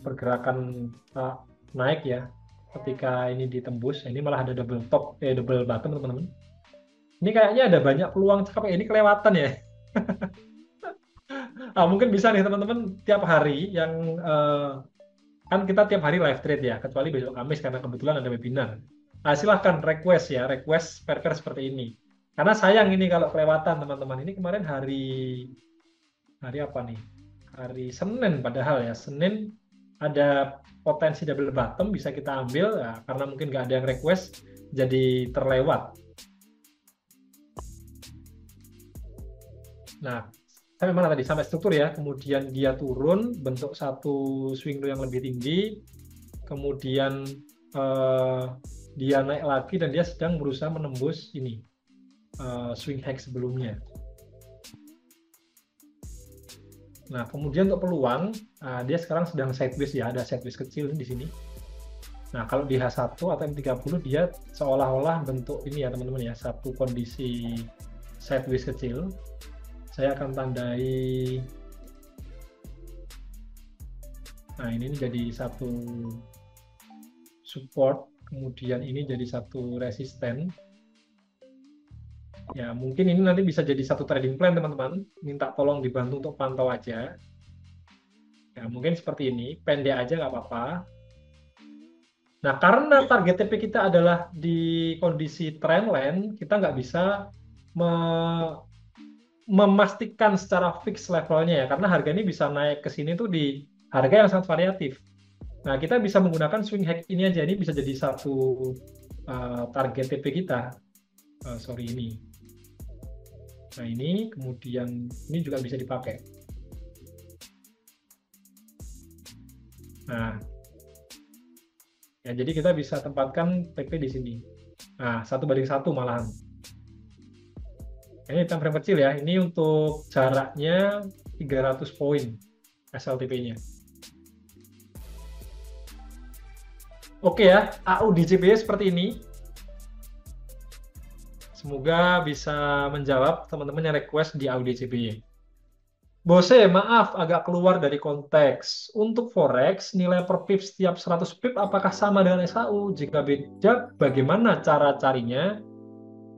pergerakan naik ya. Ketika ini ditembus, ini malah ada double bottom, teman-teman. Ini kayaknya ada banyak peluang cakep, ini kelewatan ya. Mungkin bisa nih teman-teman tiap hari yang kan kita tiap hari live trade ya, kecuali besok Kamis karena kebetulan ada webinar. Silahkan request pair seperti ini. Karena sayang ini kalau kelewatan, teman-teman. Ini kemarin hari apa nih? Hari Senin padahal ya, Senin ada potensi double bottom bisa kita ambil ya, karena mungkin nggak ada yang request jadi terlewat. Nah, sampai mana tadi? Sampai struktur ya, kemudian dia turun bentuk satu swing low yang lebih tinggi, kemudian dia naik lagi dan dia sedang berusaha menembus ini swing high sebelumnya. Nah, kemudian untuk peluang, dia sekarang sedang sideways ya, ada sideways kecil di sini. Nah, kalau di H1 atau M30 dia seolah-olah bentuk ini ya teman-teman ya, satu kondisi sideways kecil. Saya akan tandai. Nah, ini jadi satu support, kemudian ini jadi satu resisten. Ya, mungkin ini nanti bisa jadi satu trading plan, teman-teman. Minta tolong dibantu untuk pantau aja. Ya, mungkin seperti ini. Pendek aja nggak apa-apa. Nah, karena target TP kita adalah di kondisi trendline, kita nggak bisa memastikan secara fix levelnya ya, karena harga ini bisa naik ke sini tuh di harga yang sangat variatif. Nah, kita bisa menggunakan swing hack ini aja. Ini bisa jadi satu target TP kita. Sorry, ini. Nah, ini kemudian ini juga bisa dipakai. Nah, ya jadi kita bisa tempatkan TP di sini. Nah, 1:1 malahan. Ini time frame kecil ya. Ini untuk jaraknya 300 poin SLTP-nya. Oke ya, AUDJPY seperti ini. Semoga bisa menjawab teman-teman yang request di AUDJPY. Bose, maaf agak keluar dari konteks. Untuk Forex, nilai per pip setiap 100 pip apakah sama dengan SAU? Jika beda, bagaimana cara carinya?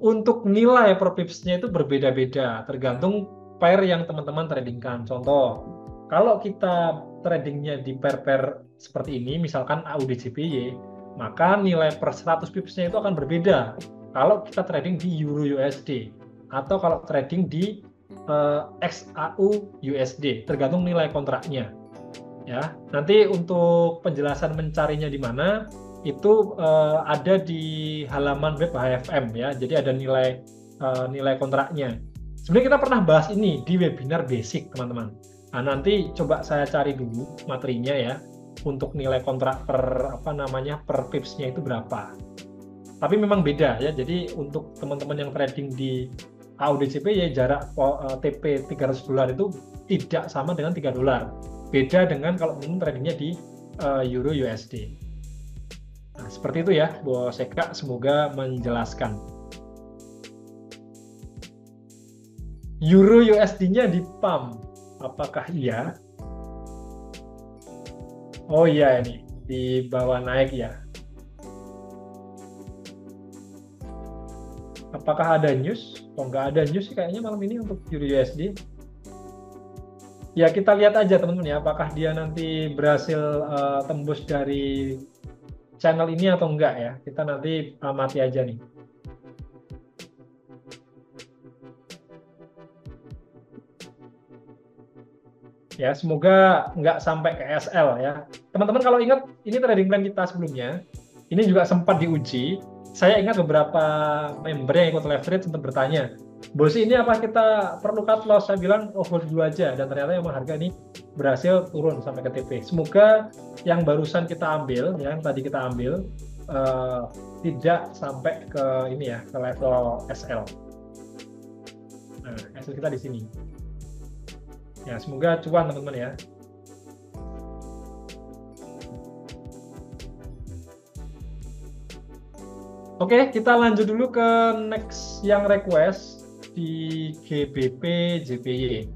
Untuk nilai per pipsnya itu berbeda-beda, tergantung pair yang teman-teman tradingkan. Contoh, kalau kita tradingnya di pair-pair seperti ini, misalkan AUDJPY, maka nilai per 100 pipsnya itu akan berbeda. Kalau kita trading di Euro USD, atau kalau trading di XAU USD, tergantung nilai kontraknya. Ya, nanti untuk penjelasan mencarinya di mana itu ada di halaman web HFM ya. Jadi ada nilai kontraknya. Sebenarnya kita pernah bahas ini di webinar basic, teman-teman. Nah, nanti coba saya cari dulu materinya ya untuk nilai kontrak per pipsnya itu berapa. Tapi memang beda ya. Jadi untuk teman-teman yang trading di AUDJPY ya, jarak TP $300 itu tidak sama dengan $3. Beda dengan kalau tradingnya di Euro USD. Nah, seperti itu ya, Bos Eka, semoga menjelaskan. Euro USD-nya di pump, apakah iya? Oh iya, ini di bawah naik ya. Apakah ada news? Oh, nggak ada news sih kayaknya malam ini untuk Euro USD. Ya, kita lihat aja teman-teman ya, apakah dia nanti berhasil tembus dari channel ini atau enggak ya. Kita nanti amati aja nih. Ya, semoga nggak sampai ke SL ya. Teman-teman kalau ingat, ini trading plan kita sebelumnya, ini juga sempat diuji. Saya ingat beberapa member yang ikut live trade sempat bertanya, Bos, ini apa kita perlu cut loss? Saya bilang, oh hold dulu aja. Dan ternyata memang harga ini berhasil turun sampai ke TP. Semoga yang barusan kita ambil, yang tadi kita ambil, tidak sampai ke ini ya, ke level SL. Nah, SL kita di sini. Ya, semoga cuan teman-teman ya. Oke, kita lanjut dulu ke next yang request di GBP JPY.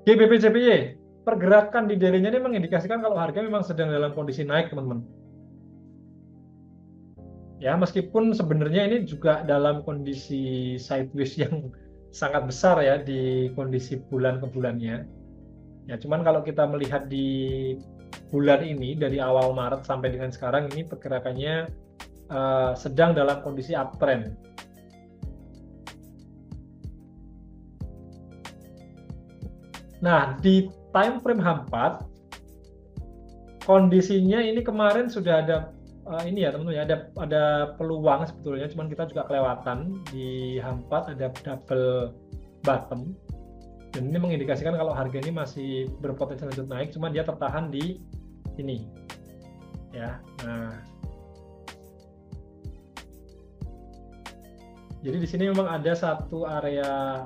GBP JPY, pergerakan di daily-nya ini mengindikasikan kalau harga memang sedang dalam kondisi naik, teman-teman. Ya, meskipun sebenarnya ini juga dalam kondisi sideways yang sangat besar ya di kondisi bulan ke bulannya. Ya, cuman kalau kita melihat di bulan ini dari awal Maret sampai dengan sekarang ini pergerakannya sedang dalam kondisi uptrend. Nah, di time frame H4 kondisinya ini kemarin sudah ada ini ya teman-teman ya, ada peluang sebetulnya, cuman kita juga kelewatan. Di H4 ada double bottom, dan ini mengindikasikan kalau harga ini masih berpotensi lanjut naik, cuman dia tertahan di sini ya. Nah, jadi di sini memang ada satu area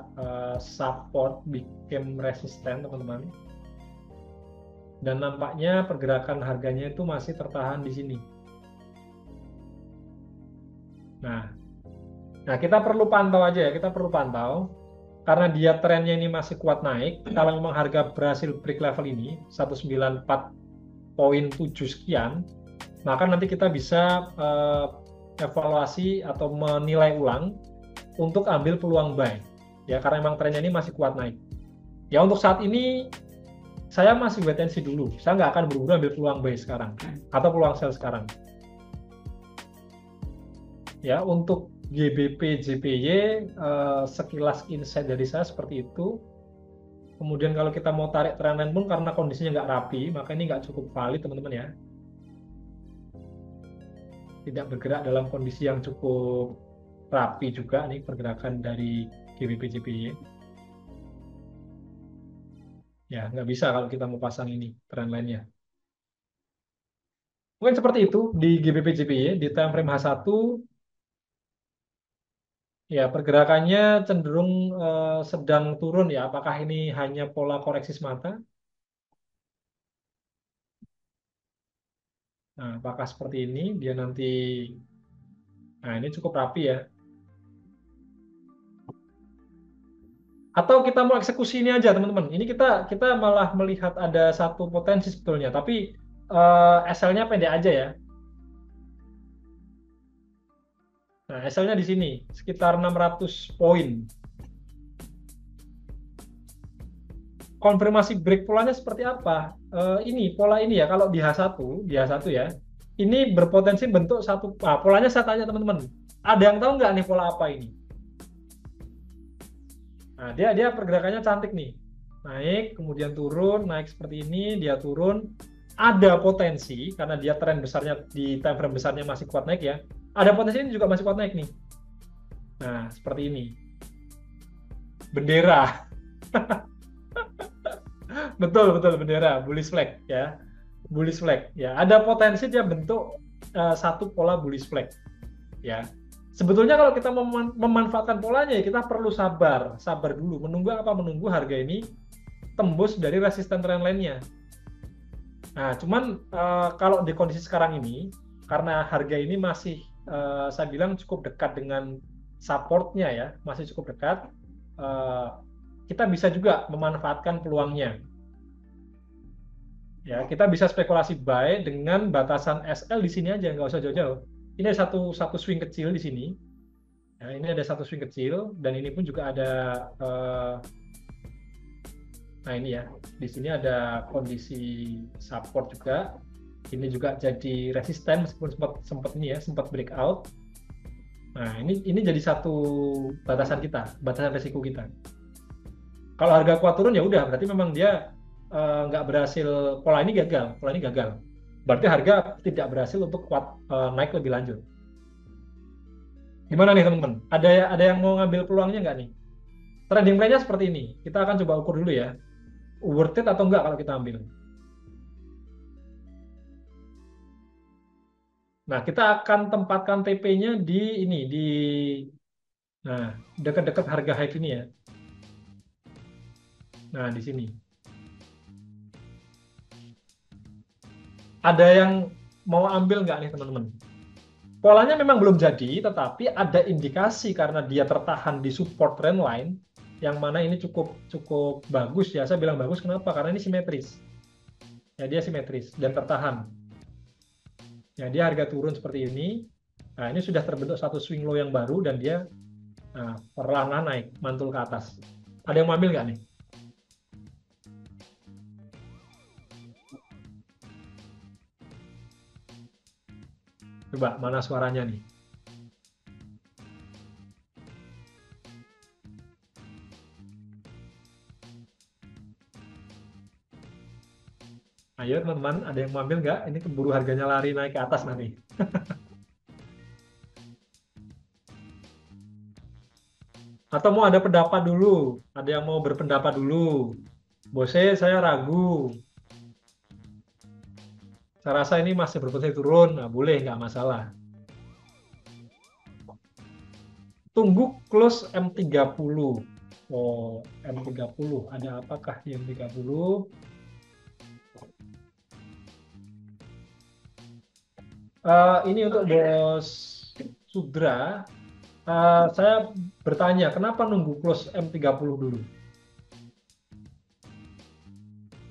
support became resistant, teman-teman, dan nampaknya pergerakan harganya itu masih tertahan di sini. Nah, Nah, kita perlu pantau aja ya, kita perlu pantau. Karena dia trennya ini masih kuat naik, kalau memang harga berhasil break level ini, 194,7 sekian, maka nanti kita bisa evaluasi atau menilai ulang untuk ambil peluang buy. Ya, karena memang trennya ini masih kuat naik. Ya, untuk saat ini saya masih wait and see dulu. Saya nggak akan buru-buru ambil peluang buy sekarang atau peluang sell sekarang. Ya, untuk GBP JPY sekilas insight dari saya seperti itu. Kemudian kalau kita mau tarik trendline pun karena kondisinya nggak rapi, maka ini nggak cukup valid teman-teman ya. Tidak bergerak dalam kondisi yang cukup rapi juga nih pergerakan dari GBP JPY. Ya, nggak bisa kalau kita mau pasang ini trendline-nya. Mungkin seperti itu di GBP JPY, di time frame H1, ya pergerakannya cenderung sedang turun ya. Apakah ini hanya pola koreksi semata? Nah, apakah seperti ini? Dia nanti, nah ini cukup rapi ya. Atau kita mau eksekusi ini aja teman-teman. Ini kita malah melihat ada satu potensi sebetulnya, tapi SL-nya pendek aja ya. Nah, SL-nya di sini sekitar 600 poin. Konfirmasi break polanya seperti apa? Ini pola ini ya, kalau di H1 ya, ini berpotensi bentuk satu. Polanya saya tanya teman-teman, ada yang tahu nggak nih pola apa ini? Nah, dia pergerakannya cantik nih. Naik, kemudian turun, naik seperti ini, dia turun. Ada potensi, karena dia tren besarnya di time frame besarnya masih kuat naik ya. Ada potensi ini juga masih kuat naik nih. Nah, seperti ini. Bendera. Betul, bendera. Bullish flag ya. Bullish flag ya. Ada potensi dia bentuk satu pola bullish flag ya. Sebetulnya kalau kita memanfaatkan polanya, ya kita perlu sabar dulu. Menunggu harga ini tembus dari resisten trendline-nya. Nah, cuman kalau di kondisi sekarang ini, karena harga ini masih saya bilang cukup dekat dengan support-nya ya, masih cukup dekat, kita bisa juga memanfaatkan peluangnya. Ya, kita bisa spekulasi buy dengan batasan SL di sini aja, nggak usah jauh-jauh. Ini ada satu swing kecil di sini. Nah, ini ada satu swing kecil dan ini pun juga ada. Nah ini ya, di sini ada kondisi support juga. Ini juga jadi resisten meskipun sempat ini ya, sempat breakout. Nah ini jadi satu batasan kita, batasan resiko kita. Kalau harga kuat turun ya udah, berarti memang dia nggak berhasil, pola ini gagal. Berarti harga tidak berhasil untuk kuat naik lebih lanjut. Gimana nih teman-teman? Ada yang mau ngambil peluangnya nggak nih? Trading plan-nya seperti ini. Kita akan coba ukur dulu ya. Worth it atau enggak kalau kita ambil. Nah, kita akan tempatkan TP-nya di ini, nah, dekat-dekat harga high ini ya. Nah, di sini. Ada yang mau ambil nggak nih teman-teman? Polanya memang belum jadi, tetapi ada indikasi karena dia tertahan di support trend line, yang mana ini cukup bagus ya. Saya bilang bagus kenapa? Karena ini simetris. Ya, dia simetris dan tertahan. Ya, dia harga turun seperti ini. Nah, ini sudah terbentuk satu swing low yang baru dan dia perlahan naik, mantul ke atas. Ada yang mau ambil nggak nih? Coba, mana suaranya nih? Ayo teman-teman, ada yang mau ambil nggak? Ini keburu harganya lari naik ke atas nanti. Atau mau ada pendapat dulu? Ada yang mau berpendapat dulu? Bose, saya ragu. Saya rasa ini masih berpotensi turun. Nah, boleh, nggak masalah. Tunggu close M30. Oh, M30. Ada apakah di M30? Ini untuk bos Sudra. Saya bertanya, kenapa nunggu close M30 dulu?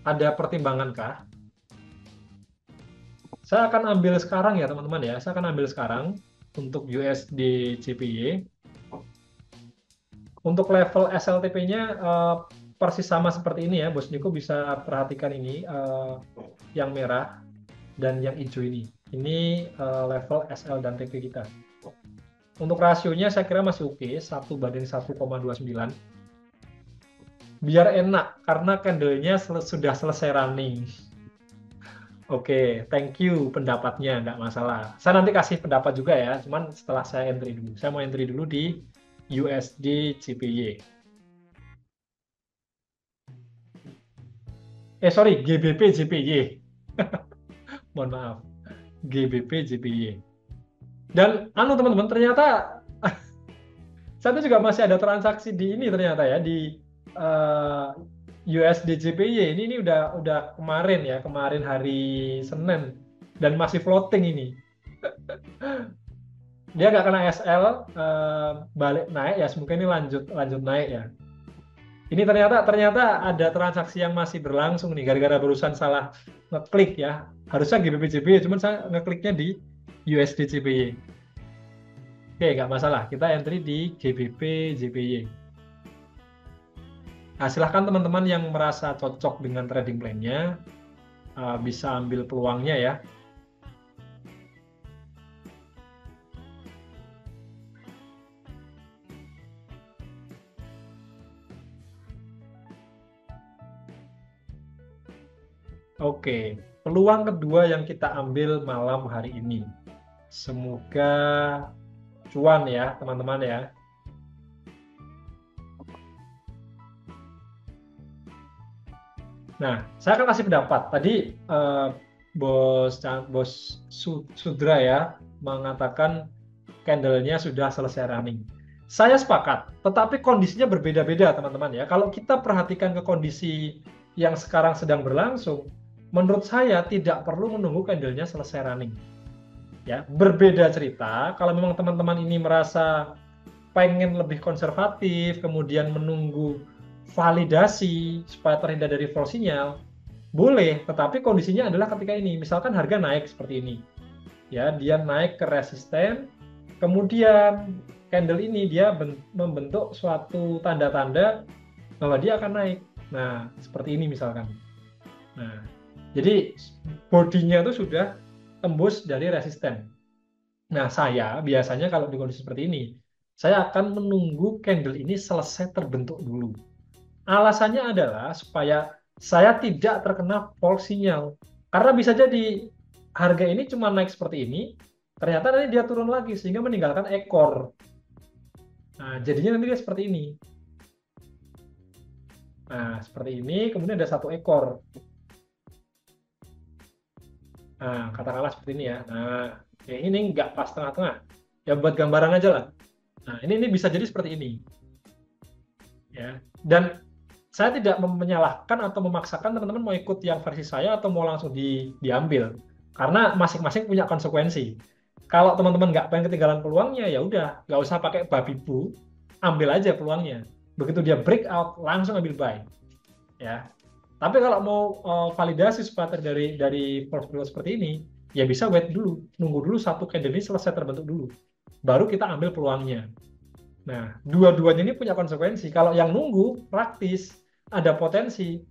Ada pertimbangankah? Saya akan ambil sekarang ya teman-teman ya. Saya akan ambil sekarang untuk USD JPY. Untuk level SLTP-nya persis sama seperti ini ya, Bos Niko bisa perhatikan ini yang merah dan yang hijau ini. Ini level SL dan TP kita. Untuk rasionya saya kira masih oke, 1:1,29. Biar enak, karena candle-nya sudah selesai running. Oke, thank you pendapatnya, nggak masalah. Saya nanti kasih pendapat juga ya, cuman setelah saya entry dulu. Saya mau entry dulu di USD JPY. Sorry, GBP JPY. Mohon maaf. GBP JPY. Dan teman-teman, ternyata saya juga masih ada transaksi di ini ternyata ya, di USD JPY. Ini udah kemarin hari Senin dan masih floating ini. Dia nggak kena SL, balik naik ya, semoga ini lanjut naik ya. Ini ternyata ada transaksi yang masih berlangsung nih, gara-gara barusan salah ngeklik ya. Harusnya GBP JPY, cuman saya ngekliknya di USD JPY. Oke, nggak masalah, kita entry di GBP JPY. Nah, silahkan teman-teman yang merasa cocok dengan trading plan-nya, bisa ambil peluangnya ya. Oke, peluang kedua yang kita ambil malam hari ini. Semoga cuan ya, teman-teman ya. Nah, saya akan kasih pendapat. Tadi Bos Sudra ya mengatakan candle-nya sudah selesai running. Saya sepakat, tetapi kondisinya berbeda-beda teman-teman ya. Kalau kita perhatikan ke kondisi yang sekarang sedang berlangsung, menurut saya tidak perlu menunggu candle-nya selesai running. Ya, berbeda cerita kalau memang teman-teman ini merasa pengen lebih konservatif, kemudian menunggu validasi supaya terhindar dari false sinyal, boleh, tetapi kondisinya adalah ketika ini, misalkan harga naik seperti ini. Ya, dia naik ke resisten, kemudian candle ini dia membentuk suatu tanda-tanda bahwa dia akan naik. Nah, seperti ini misalkan. Nah, jadi bodinya itu sudah tembus dari resisten. Nah, saya biasanya kalau di kondisi seperti ini, saya akan menunggu candle ini selesai terbentuk dulu. Alasannya adalah supaya saya tidak terkena false sinyal. Karena bisa jadi harga ini cuma naik seperti ini, ternyata nanti dia turun lagi sehingga meninggalkan ekor. Nah, jadinya nanti dia seperti ini. Nah, seperti ini, kemudian ada satu ekor. Nah, katakanlah seperti ini ya. Nah, ini nggak pas tengah-tengah. Ya buat gambaran aja lah. Nah, ini bisa jadi seperti ini. Ya. Dan saya tidak menyalahkan atau memaksakan teman-teman mau ikut yang versi saya atau mau langsung diambil. Karena masing-masing punya konsekuensi. Kalau teman-teman nggak pengen ketinggalan peluangnya, ya udah, nggak usah pakai babi bu, ambil aja peluangnya. Begitu dia breakout, langsung ambil buy. Ya. Tapi kalau mau validasi supaya dari portfolio seperti ini, ya bisa wait dulu, nunggu dulu satu candle ini selesai terbentuk dulu, baru kita ambil peluangnya. Nah, dua-duanya ini punya konsekuensi. Kalau yang nunggu praktis, ada potensi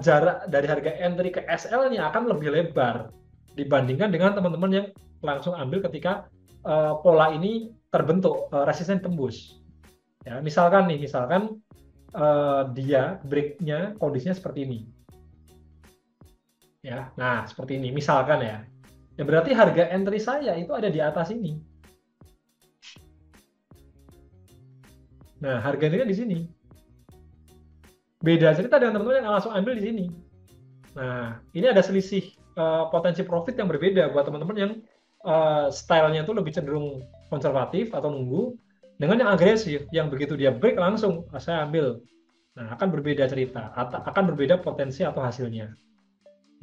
jarak dari harga entry ke SL-nya akan lebih lebar dibandingkan dengan teman-teman yang langsung ambil ketika pola ini terbentuk, resisten tembus. Ya, misalkan dia break-nya kondisinya seperti ini. Ya, nah seperti ini misalkan ya. Ya berarti harga entry saya itu ada di atas ini. Nah, harga entry di sini. Beda cerita dengan teman-teman yang langsung ambil di sini. Nah, ini ada selisih potensi profit yang berbeda buat teman-teman yang stylenya itu lebih cenderung konservatif atau nunggu, dengan yang agresif, yang begitu dia break langsung saya ambil. Nah, akan berbeda cerita, akan berbeda potensi atau hasilnya.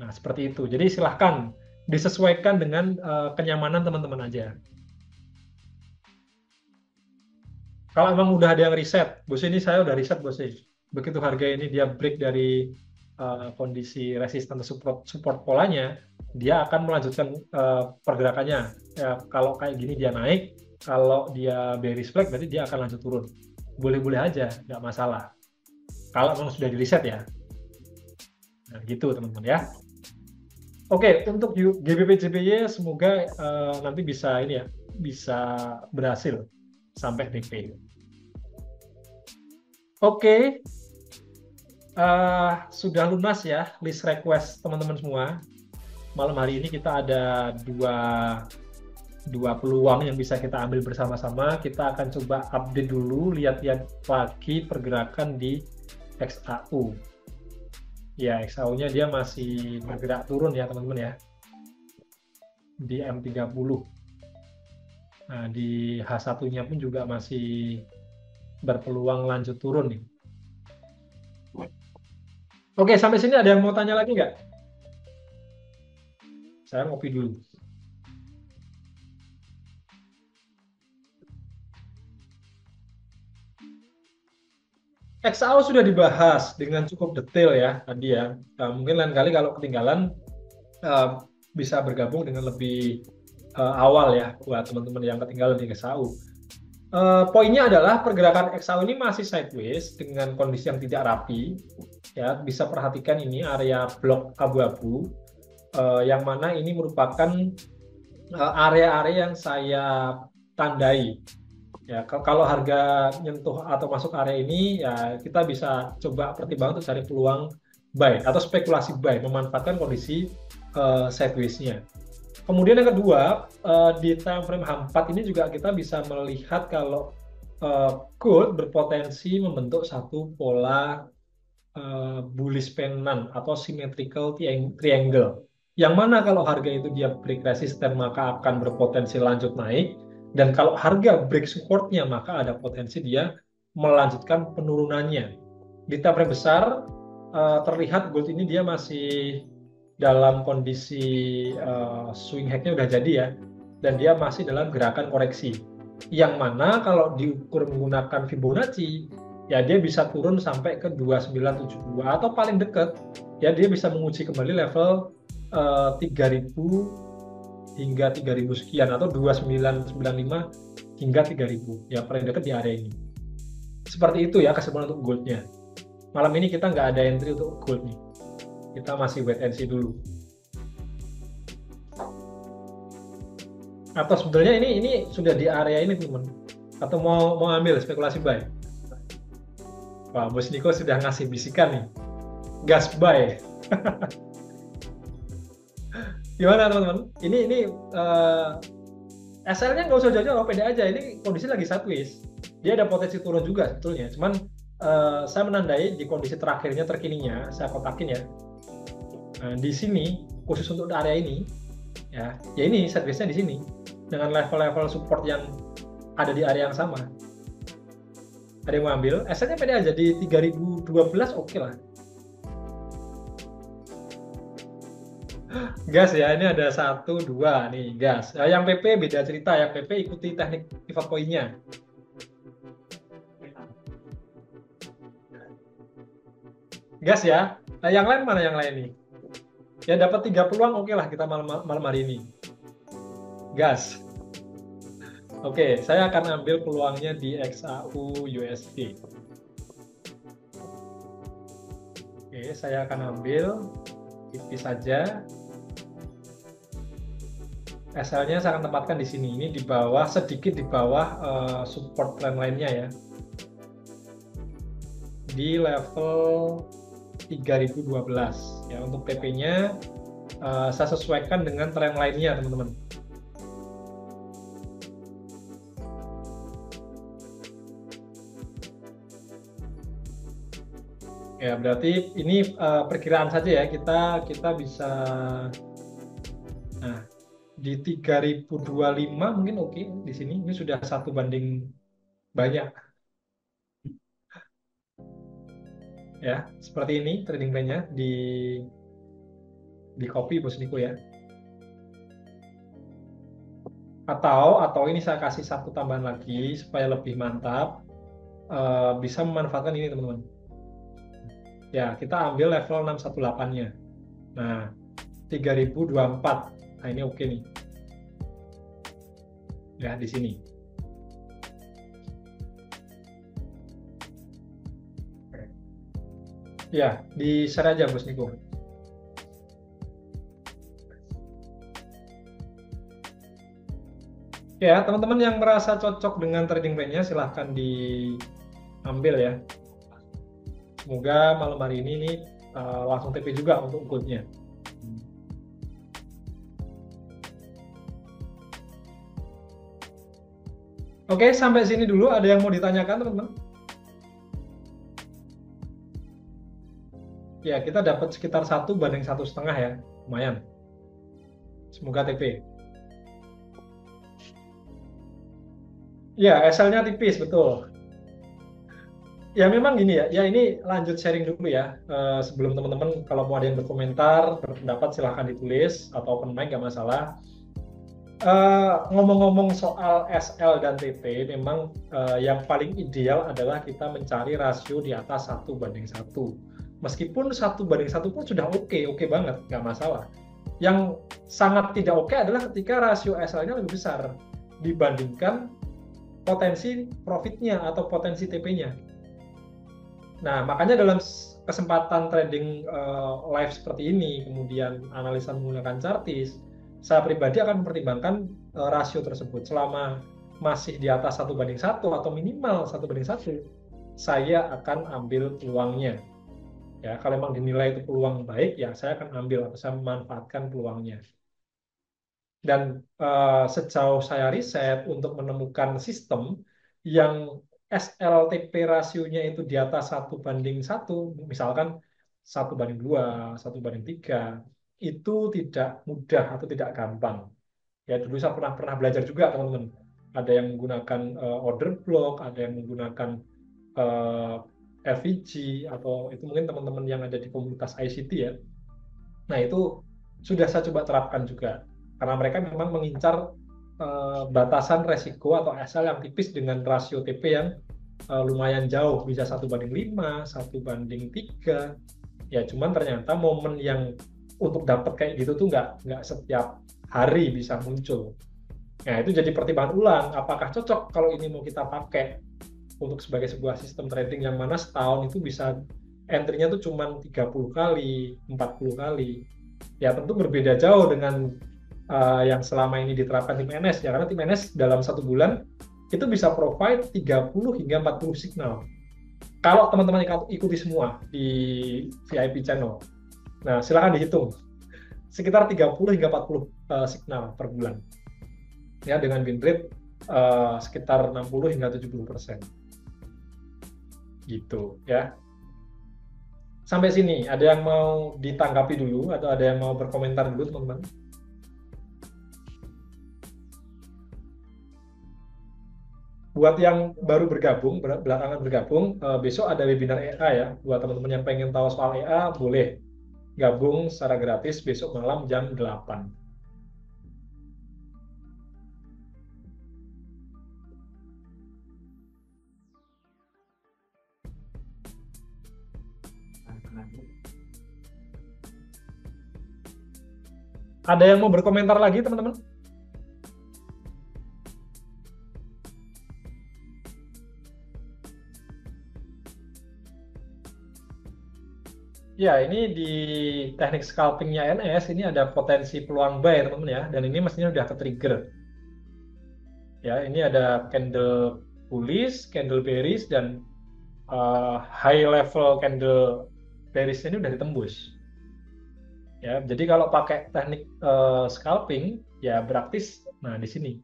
Nah, seperti itu. Jadi silahkan disesuaikan dengan kenyamanan teman-teman aja. Kalau emang udah ada yang riset, bos ini saya udah riset bos ini. Begitu harga ini dia break dari kondisi resisten support support polanya, dia akan melanjutkan pergerakannya. Ya, kalau kayak gini dia naik, kalau dia bearish flag berarti dia akan lanjut turun. Boleh-boleh aja, nggak masalah. Kalau memang sudah di riset ya. Nah, gitu teman-teman ya. Oke, untuk GBP JPY semoga nanti bisa ini ya, bisa berhasil sampai DP. Oke, sudah lunas ya list request teman-teman semua. Malam hari ini kita ada dua peluang yang bisa kita ambil bersama-sama. Kita akan coba update dulu, lihat-lihat lagi pergerakan di XAU. Ya, XAU-nya dia masih bergerak turun ya teman-teman ya. Di M30. Nah, di H1-nya pun juga masih berpeluang lanjut turun nih. Oke, sampai sini ada yang mau tanya lagi nggak? Saya ngopi dulu. XAO sudah dibahas dengan cukup detail ya tadi ya. Mungkin lain kali kalau ketinggalan bisa bergabung dengan lebih awal ya buat teman-teman yang ketinggalan di XAO. Poinnya adalah pergerakan XAU ini masih sideways dengan kondisi yang tidak rapi. Ya, bisa perhatikan ini area blok abu-abu, yang mana ini merupakan area-area yang saya tandai. Ya, kalau harga nyentuh atau masuk area ini, ya kita bisa coba pertimbangkan untuk cari peluang buy atau spekulasi buy, memanfaatkan kondisi sideways-nya. Kemudian yang kedua, di time frame H4 ini juga kita bisa melihat kalau gold berpotensi membentuk satu pola bullish pennant atau symmetrical triangle. Yang mana kalau harga itu dia break resisten maka akan berpotensi lanjut naik, dan kalau harga break supportnya maka ada potensi dia melanjutkan penurunannya. Di time frame besar terlihat gold ini dia masih dalam kondisi swing hacknya udah jadi ya, dan dia masih dalam gerakan koreksi, yang mana kalau diukur menggunakan Fibonacci ya dia bisa turun sampai ke 2972 atau paling dekat ya dia bisa menguji kembali level 3000 hingga 3000 sekian atau 2995 hingga 3000 ya, paling dekat di area ini. Seperti itu ya kesimpulan untuk goldnya. Malam ini kita nggak ada entry untuk gold nih. Kita masih wait and see dulu. Atau sebenarnya ini sudah di area ini teman, atau mau ambil spekulasi buy? Wah, Bos Niko sudah ngasih bisikan nih, gas buy. Gimana teman-teman? Ini SL-nya nggak usah jauh-jauh, pede aja. Ini kondisi lagi sideways. Dia ada potensi turun juga sebetulnya. Cuman saya menandai di kondisi terakhirnya, terkininya, saya kotakin ya. Di sini khusus untuk area ini ya ini sideways-nya di sini dengan level-level support yang ada di area yang sama. Ada yang mau ambil? SL-nya pede aja di 3012 oke lah. Gas ya, ini ada 1 2 nih gas. Yang PP beda cerita, yang PP ikuti teknik pivot point-nya. Gas ya. Nah, yang lain mana yang lain nih? Ya dapat 3 peluang oke lah kita malam hari ini. Gas. Oke, saya akan ambil peluangnya di XAU USD. Oke, saya akan ambil tipis saja. SL-nya saya akan tempatkan di sini. Ini di bawah, sedikit di bawah support trend line-nya ya. Di level 3012 ya. Untuk PP-nya saya sesuaikan dengan trend line-nya teman-teman. Ya berarti ini perkiraan saja ya, kita bisa nah di 3025 mungkin oke di sini. Ini sudah 1 banding banyak. Ya, seperti ini trading plan-nya di copy Bos Niko ya. Atau ini saya kasih satu tambahan lagi supaya lebih mantap, bisa memanfaatkan ini teman-teman. Ya, kita ambil level 618-nya. Nah, 3024. Nah, ini oke nih. Ya, di sini. Ya, di-share aja Bos Niko. Ya, teman-teman yang merasa cocok dengan trading plan-nya silahkan diambil ya. Semoga malam hari ini nih langsung TP juga untuk gold-nya. Oke, sampai sini dulu. Ada yang mau ditanyakan teman-teman? Ya, kita dapat sekitar 1:1,5 ya, lumayan. Semoga TP. Ya, SL-nya tipis, betul. Ya memang gini ya, ini lanjut sharing dulu ya. Sebelum teman-teman kalau mau ada yang berkomentar, berpendapat silahkan ditulis atau open mic, nggak masalah. Ngomong-ngomong soal SL dan TP, memang yang paling ideal adalah kita mencari rasio di atas 1:1. Meskipun 1:1 pun sudah oke banget, nggak masalah. Yang sangat tidak oke adalah ketika rasio SL-nya lebih besar dibandingkan potensi profitnya atau potensi TP-nya. Nah, makanya dalam kesempatan trading live seperti ini, kemudian analisa menggunakan chartis, saya pribadi akan mempertimbangkan rasio tersebut. Selama masih di atas 1:1 atau minimal 1:1, saya akan ambil peluangnya. Ya, kalau memang dinilai itu peluang baik, ya saya akan ambil atau saya memanfaatkan peluangnya. Dan sejauh saya riset untuk menemukan sistem yang SLTP rasionya itu di atas 1:1, misalkan 1:2, 1:3, itu tidak mudah atau tidak gampang. Ya, dulu saya pernah belajar juga teman-teman. Ada yang menggunakan order block, ada yang menggunakan FVG, atau itu mungkin teman-teman yang ada di komunitas ICT ya. Nah, itu sudah saya coba terapkan juga. Karena mereka memang mengincar batasan resiko atau SL yang tipis dengan rasio TP yang lumayan jauh, bisa 1:5, 1:3. Ya, cuman ternyata momen yang untuk dapat kayak gitu tuh nggak setiap hari bisa muncul. Nah, itu jadi pertimbangan ulang, apakah cocok kalau ini mau kita pakai untuk sebagai sebuah sistem trading yang mana setahun itu bisa entry-nya tuh cuma 30 kali, 40 kali. Ya, tentu berbeda jauh dengan yang selama ini diterapkan tim NS ya, karena tim NS dalam 1 bulan itu bisa provide 30 hingga 40 signal kalau teman-teman ikuti semua di VIP channel. Nah, silakan dihitung sekitar 30 hingga 40 signal per bulan ya, dengan win rate sekitar 60 hingga 70% gitu ya. Sampai sini ada yang mau ditanggapi dulu atau ada yang mau berkomentar dulu teman-teman? Buat yang baru bergabung, belakangan bergabung, besok ada webinar EA ya. Buat teman-teman yang pengen tahu soal EA, boleh gabung secara gratis besok malam jam 8. Ada yang mau berkomentar lagi, teman-teman? Ya, ini di teknik scalpingnya NS, ini ada potensi peluang buy, teman-teman ya. Dan ini mestinya udah ke-trigger. Ya, ini ada candle bullish, candle bearish, dan high level candle bearish ini udah ditembus. Ya, jadi kalau pakai teknik scalping, ya praktis, nah di sini.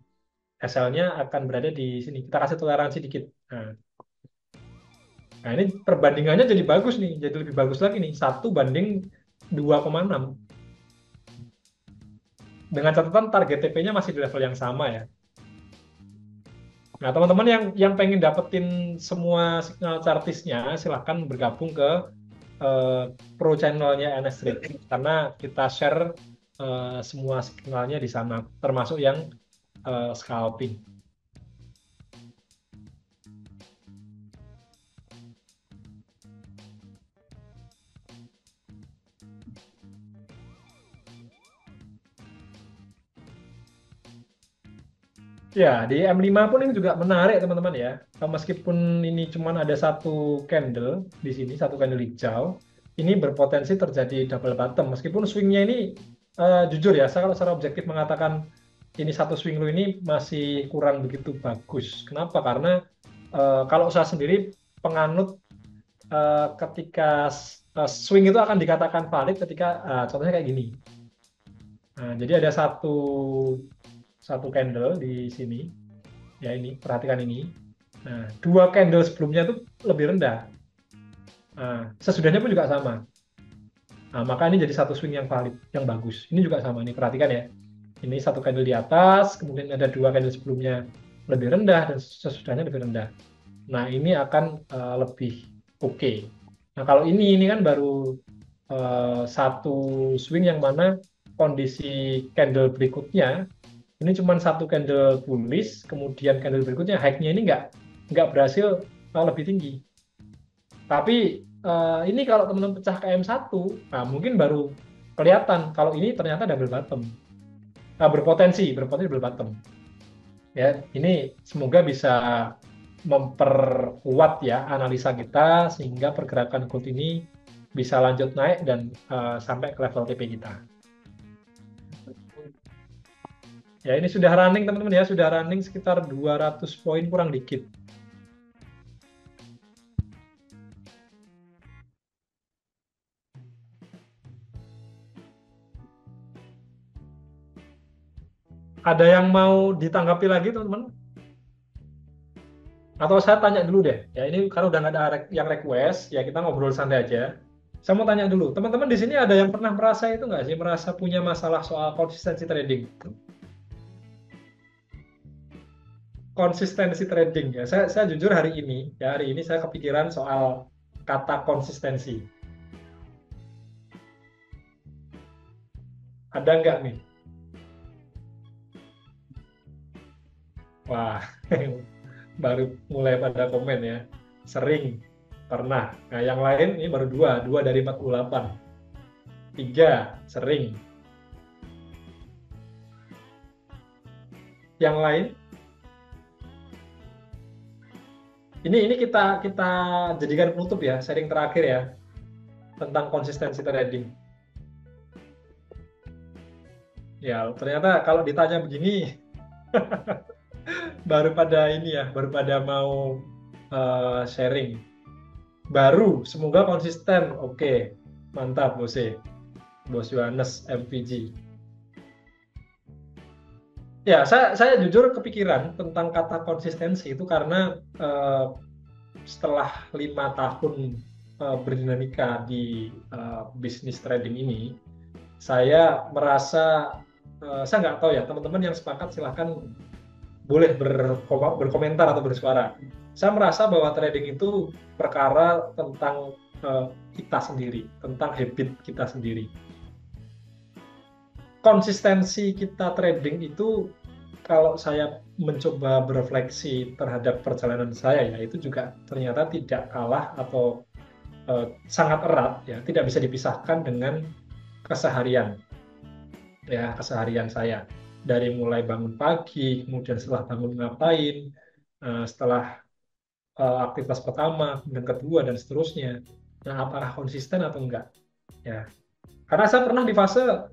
SL-nya akan berada di sini. Kita kasih toleransi dikit. Nah, ini perbandingannya jadi bagus nih, jadi lebih bagus lagi nih, 1:2,6. Dengan catatan target TP-nya masih di level yang sama ya. Nah, teman-teman yang pengen dapetin semua signal chartisnya, silahkan bergabung ke pro channelnya NS Trade, karena kita share semua signalnya di sana, termasuk yang scalping. Ya, di M5 pun ini juga menarik teman-teman ya. Meskipun ini cuma ada satu candle di sini, satu candle hijau, ini berpotensi terjadi double bottom. Meskipun swingnya ini jujur ya, saya kalau secara objektif mengatakan ini satu swing low ini masih kurang begitu bagus. Kenapa? Karena kalau saya sendiri penganut ketika swing itu akan dikatakan valid ketika contohnya kayak gini. Nah, jadi ada satu candle di sini, ya ini, perhatikan ini. Nah, dua candle sebelumnya itu lebih rendah. Nah, sesudahnya pun juga sama. Nah, maka ini jadi satu swing yang valid, yang bagus. Ini juga sama nih, perhatikan ya. Ini satu candle di atas, kemudian ada dua candle sebelumnya lebih rendah dan sesudahnya lebih rendah. Nah, ini akan lebih oke. Nah, kalau ini kan baru satu swing yang mana kondisi candle berikutnya ini cuma satu candle bullish, kemudian candle berikutnya high-nya ini nggak berhasil lebih tinggi. Tapi ini kalau teman-teman pecah ke M1, nah mungkin baru kelihatan kalau ini ternyata double bottom. Nah, berpotensi double bottom. Ya, ini semoga bisa memperkuat ya analisa kita sehingga pergerakan gold ini bisa lanjut naik dan sampai ke level TP kita. Ya, ini sudah running teman-teman ya, sudah running sekitar 200 poin kurang dikit. Ada yang mau ditanggapi lagi teman-teman? Atau saya tanya dulu deh, ya ini karena udah nggak ada yang request, ya kita ngobrol santai aja. Saya mau tanya dulu, teman-teman di sini ada yang pernah merasa itu nggak sih, merasa punya masalah soal konsistensi trading? Konsistensi trading ya, saya jujur hari ini saya kepikiran soal kata konsistensi. Ada nggak nih? Wah, baru mulai pada komen ya. Sering, pernah. Nah, yang lain ini baru dua dari 48. 3, sering. Yang lain? Ini kita jadikan penutup ya, sharing terakhir ya tentang konsistensi trading. Ya, ternyata kalau ditanya begini baru pada mau sharing. Baru, semoga konsisten. Oke, mantap Bos Yohanes MVG. Ya, saya jujur kepikiran tentang kata konsistensi itu karena setelah 5 tahun berdinamika di bisnis trading ini, saya merasa, saya nggak tahu ya, teman-teman yang sepakat silahkan boleh berkomentar atau bersuara. Saya merasa bahwa trading itu perkara tentang kita sendiri, tentang habit kita sendiri. Konsistensi kita trading itu, kalau saya mencoba berefleksi terhadap perjalanan saya ya, itu juga ternyata tidak kalah atau sangat erat ya, tidak bisa dipisahkan dengan keseharian ya, keseharian saya. Dari mulai bangun pagi, kemudian setelah bangun ngapain, setelah aktivitas pertama, kemudian kedua, dan seterusnya. Nah, apakah konsisten atau enggak? Ya, karena saya pernah di fase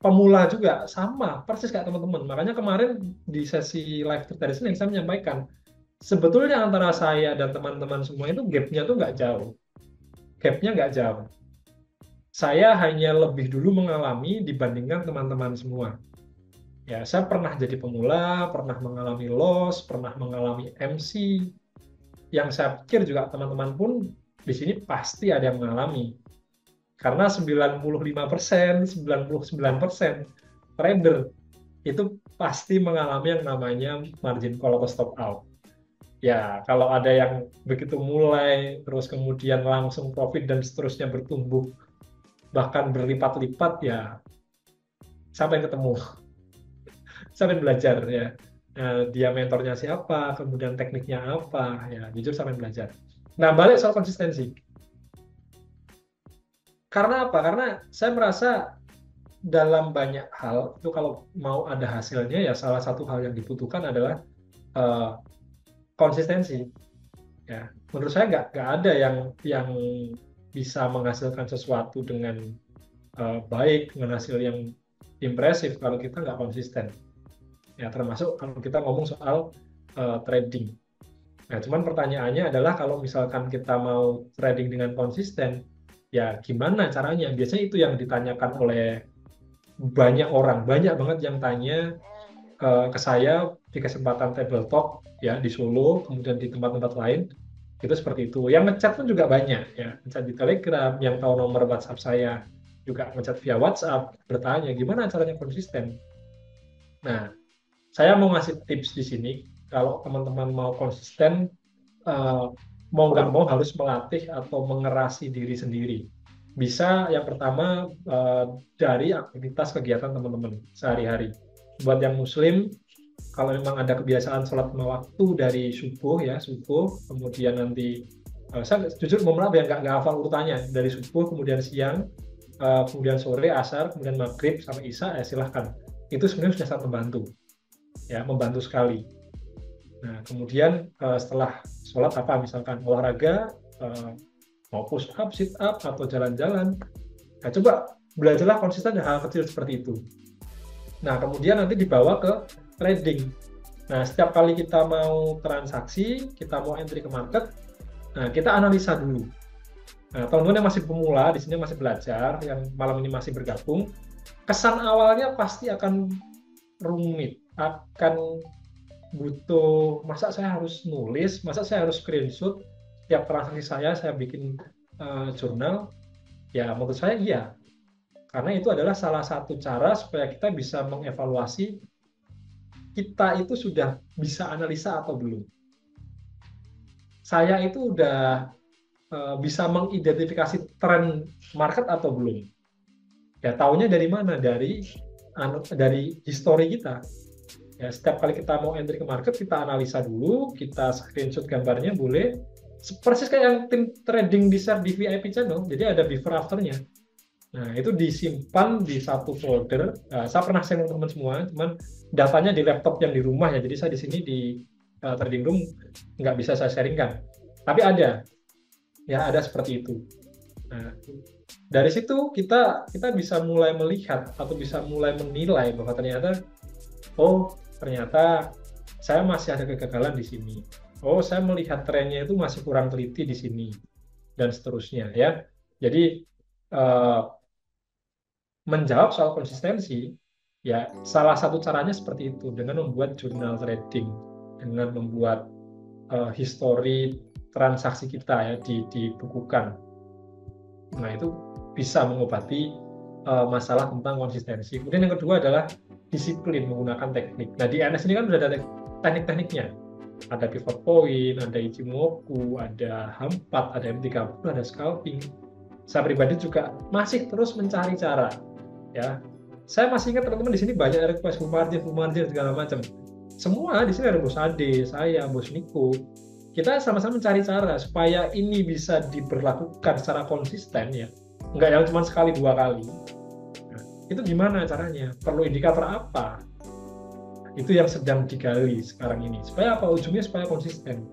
pemula juga, sama, persis kayak teman-teman. Makanya kemarin di sesi live tadi Senin, saya menyampaikan, sebetulnya antara saya dan teman-teman semua itu gap-nya tuh nggak jauh. Gap-nya nggak jauh. Saya hanya lebih dulu mengalami dibandingkan teman-teman semua. Ya, saya pernah jadi pemula, pernah mengalami loss, pernah mengalami MC. Yang saya pikir juga teman-teman pun di sini pasti ada yang mengalami. Karena 95%, 99% trader itu pasti mengalami yang namanya margin call atau stop out. Ya, kalau ada yang begitu mulai, terus kemudian langsung profit dan seterusnya bertumbuh, bahkan berlipat-lipat, ya sampai ketemu. Saya pengen belajar ya. Dia mentornya siapa, kemudian tekniknya apa, ya jujur saya pengen belajar. Nah, balik soal konsistensi. Karena apa? Karena saya merasa dalam banyak hal itu kalau mau ada hasilnya ya salah satu hal yang dibutuhkan adalah eh, konsistensi. Ya, menurut saya nggak ada yang bisa menghasilkan sesuatu dengan baik, dengan hasil yang impresif kalau kita nggak konsisten. Ya, termasuk kalau kita ngomong soal trading. Nah, cuman pertanyaannya adalah kalau misalkan kita mau trading dengan konsisten, ya gimana caranya? Biasanya itu yang ditanyakan oleh banyak orang, banyak banget yang tanya ke saya di kesempatan table talk ya di Solo, kemudian di tempat-tempat lain itu seperti itu. Yang ngechat pun juga banyak ya, ngechat di Telegram, yang tahu nomor WhatsApp saya juga ngechat via WhatsApp bertanya gimana caranya konsisten. Nah, saya mau ngasih tips di sini kalau teman-teman mau konsisten, eh, mau nggak mau harus melatih atau mengerasi diri sendiri. Bisa yang pertama dari aktivitas kegiatan teman-teman sehari-hari. Buat yang muslim, kalau memang ada kebiasaan sholat lima waktu dari subuh ya, subuh, kemudian nanti, saya jujur mohon maaf ya nggak hafal urutannya, dari subuh, kemudian siang, kemudian sore, asar, kemudian maghrib, sampai isya, ya silahkan. Itu sebenarnya sudah sangat membantu, ya membantu sekali. Nah, kemudian setelah sholat apa misalkan olahraga, mau push up, sit up, atau jalan-jalan. Nah, coba belajarlah konsisten dengan hal kecil seperti itu. Nah, kemudian nanti dibawa ke trading. Nah, setiap kali kita mau transaksi, kita mau entry ke market, nah kita analisa dulu. Nah, teman-teman yang masih pemula, di sini masih belajar, yang malam ini masih bergabung, kesan awalnya pasti akan rumit, akan butuh, masa saya harus nulis, masa saya harus screenshot, setiap transaksi saya bikin jurnal, ya menurut saya iya. Karena itu adalah salah satu cara supaya kita bisa mengevaluasi kita itu sudah bisa analisa atau belum. Saya itu udah bisa mengidentifikasi tren market atau belum. Ya tahunya dari mana? Dari histori kita. Ya, setiap kali kita mau entry ke market, kita analisa dulu, kita screenshot gambarnya boleh. Persis kayak yang tim trading di share di VIP channel, jadi ada before afternya. Nah, itu disimpan di satu folder. Saya pernah share teman-teman semua, cuman datanya di laptop yang di rumah ya. Jadi saya di sini di trading room nggak bisa saya sharingkan. Tapi ada, ya ada seperti itu. Nah, dari situ kita bisa mulai melihat atau bisa mulai menilai bahwa ternyata saya masih ada kegagalan di sini. Saya melihat trennya itu masih kurang teliti di sini dan seterusnya ya. Jadi menjawab soal konsistensi, ya salah satu caranya seperti itu dengan membuat jurnal trading, dengan membuat histori transaksi kita ya dibukukan. Nah itu bisa mengobati masalah tentang konsistensi. Kemudian yang kedua adalah disiplin menggunakan teknik. Nah di NS ini kan sudah ada teknik-tekniknya. Ada pivot point, ada Ichimoku, ada H4, ada M30, ada scalping. Saya pribadi juga masih terus mencari cara. Ya, saya masih ingat teman-teman di sini banyak request full margin segala macam. Semua di sini ada Bos Ade, saya, Bos Niko. Kita sama-sama mencari cara supaya ini bisa diberlakukan secara konsisten ya. Nggak yang cuma sekali dua kali. Nah, itu gimana caranya? Perlu indikator apa? Itu yang sedang digali sekarang ini. Supaya apa? Ujungnya supaya konsisten.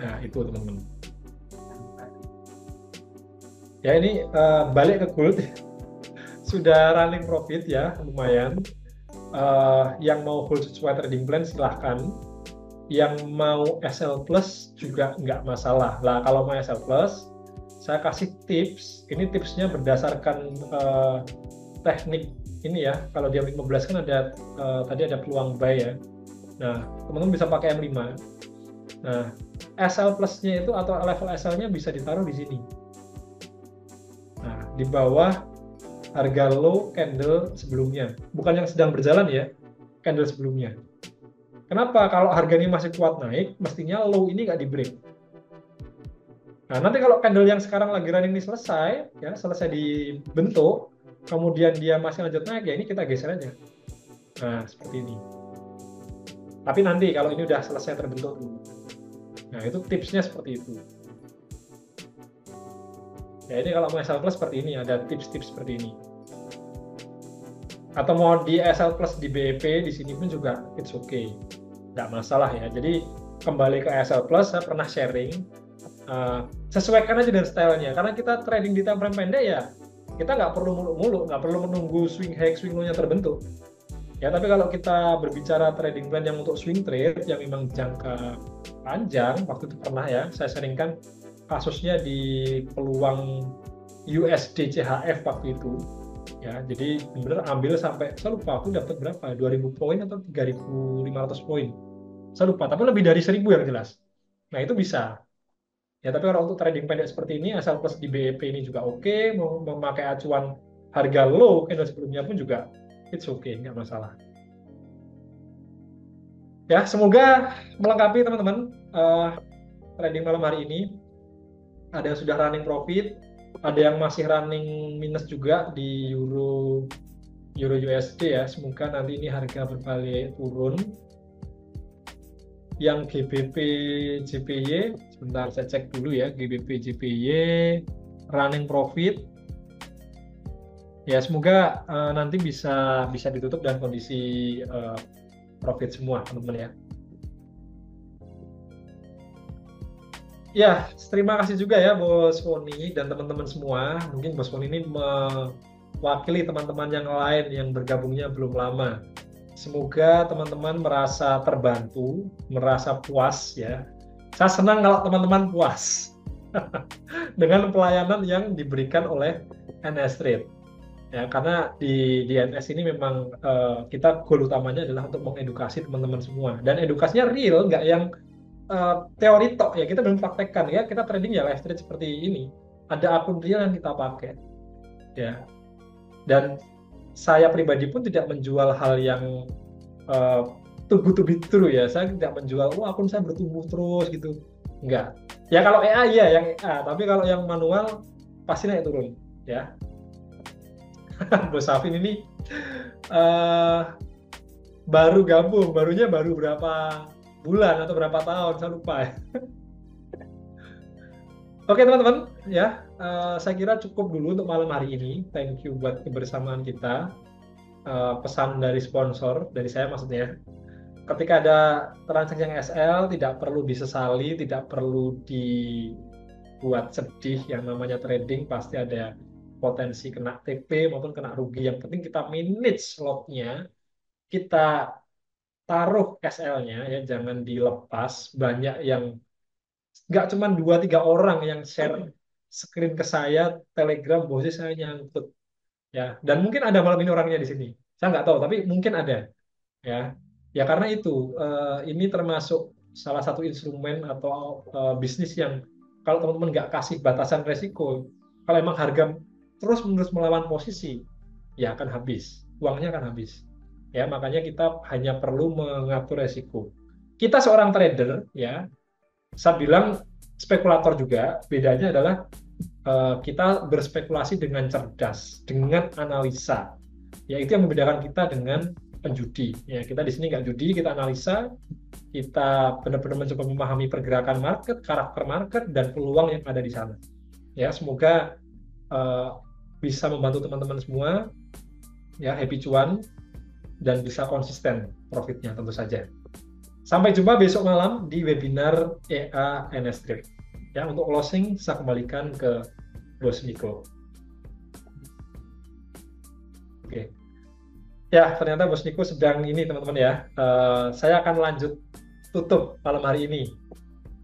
Nah, itu teman-teman. Ya ini balik ke gold. Sudah running profit ya, lumayan. Yang mau hold sesuai trading plan silahkan. Yang mau SL Plus juga nggak masalah. Lah kalau mau SL Plus, saya kasih tips. Ini tipsnya berdasarkan teknik ini ya. Kalau di M15 kan ada tadi ada peluang buy ya. Nah, teman-teman bisa pakai M5. Nah, SL Plus-nya itu atau level SL-nya bisa ditaruh di sini. Nah, di bawah harga low candle sebelumnya, bukan yang sedang berjalan ya, candle sebelumnya. Kenapa? Kalau harga ini masih kuat naik, mestinya low ini nggak di break. Nah, nanti kalau candle yang sekarang lagi running ini selesai, ya selesai dibentuk, kemudian dia masih lanjut naik, ya ini kita geser aja. Nah, seperti ini. Tapi nanti kalau ini udah selesai terbentuk dulu. Nah, itu tipsnya seperti itu. Ya, ini kalau mau SL Plus seperti ini, ada tips-tips seperti ini. Atau mau di SL Plus di BEP, di sini pun juga it's okay. Nggak masalah ya. Jadi, kembali ke SL Plus, saya pernah sharing, sesuaikan aja dengan stylenya. Karena kita trading di time frame pendek ya, kita nggak perlu muluk-muluk, nggak perlu menunggu swing high, swing low-nya terbentuk. Ya, tapi kalau kita berbicara trading plan yang untuk swing trade, yang memang jangka panjang, waktu itu pernah ya, saya sharingkan kasusnya di peluang USD CHF waktu itu. Ya, jadi benar ambil sampai, saya lupa aku dapat berapa, 2000 poin atau 3500 poin. Saya lupa, tapi lebih dari 1000 yang jelas. Nah, itu bisa. Ya, tapi kalau untuk trading pendek seperti ini, asal plus di BEP ini juga oke, mau memakai acuan harga low candle sebelumnya pun juga it's okay, nggak masalah. Ya, semoga melengkapi teman-teman trading malam hari ini. Ada yang sudah running profit, ada yang masih running minus juga di Euro USD ya. Semoga nanti ini harga berbalik turun. Yang GBP JPY, sebentar saya cek dulu ya, GBP JPY running profit. Ya, semoga nanti bisa ditutup dengan kondisi profit semua, teman-teman ya. Ya, terima kasih juga ya Bos Foni dan teman-teman semua. Mungkin Bos Foni ini mewakili teman-teman yang lain yang bergabungnya belum lama. Semoga teman-teman merasa terbantu, merasa puas ya. Saya senang kalau teman-teman puas dengan pelayanan yang diberikan oleh NS Trade. Ya, karena di NS ini memang kita goal utamanya adalah untuk mengedukasi teman-teman semua. Dan edukasinya real, nggak yang teori tok ya, kita belum praktekkan ya, kita trading ya live trade seperti ini. Ada akun real yang kita pakai. Ya. Dan saya pribadi pun tidak menjual hal yang too good to be true ya. Saya tidak menjual, akun saya bertumbuh terus gitu. Enggak. Ya kalau EA iya, yang EA. Tapi kalau yang manual pasti naik turun ya. Bos Safin ini baru gabung, barunya baru berapa bulan atau berapa tahun, saya lupa ya. Oke teman-teman, ya saya kira cukup dulu untuk malam hari ini. Thank you buat kebersamaan kita. Pesan dari sponsor, dari saya maksudnya, ketika ada transaksi yang SL, tidak perlu disesali, tidak perlu dibuat sedih. Yang namanya trading pasti ada potensi kena TP maupun kena rugi. Yang penting kita manage lotnya, kita taruh SL-nya, ya jangan dilepas. Banyak yang nggak cuma 2-3 orang yang share screen ke saya, Telegram, bosnya saya nyangkut. Ya, dan mungkin ada malam ini orangnya di sini. Saya nggak tahu, tapi mungkin ada. Ya, ya karena itu ini termasuk salah satu instrumen atau bisnis yang kalau teman-teman nggak kasih batasan resiko, kalau emang harga terus-menerus melawan posisi, ya akan habis, uangnya akan habis. Ya, makanya kita hanya perlu mengatur resiko. Kita seorang trader, ya, saya bilang spekulator juga. Bedanya adalah kita berspekulasi dengan cerdas, dengan analisa. Ya, itu yang membedakan kita dengan penjudi. Ya, kita di sini nggak judi, kita analisa, kita benar-benar mencoba memahami pergerakan market, karakter market, dan peluang yang ada di sana. Ya, semoga bisa membantu teman-teman semua, ya happy cuan, dan bisa konsisten profitnya tentu saja. Sampai jumpa besok malam di webinar EA NS Trade. Ya, untuk closing saya kembalikan ke Bos Niko. Oke. Ya, ternyata Bos Niko sedang ini teman-teman ya. Saya akan lanjut tutup malam hari ini.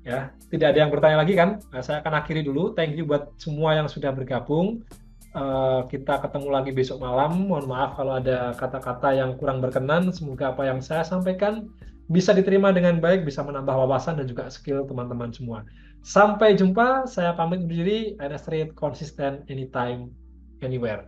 Ya, tidak ada yang bertanya lagi kan? Nah, saya akan akhiri dulu. Thank you buat semua yang sudah bergabung. Kita ketemu lagi besok malam. Mohon maaf kalau ada kata-kata yang kurang berkenan. Semoga apa yang saya sampaikan bisa diterima dengan baik, bisa menambah wawasan dan juga skill teman-teman semua. Sampai jumpa, saya pamit undur diri. NS Trade konsisten anytime, anywhere.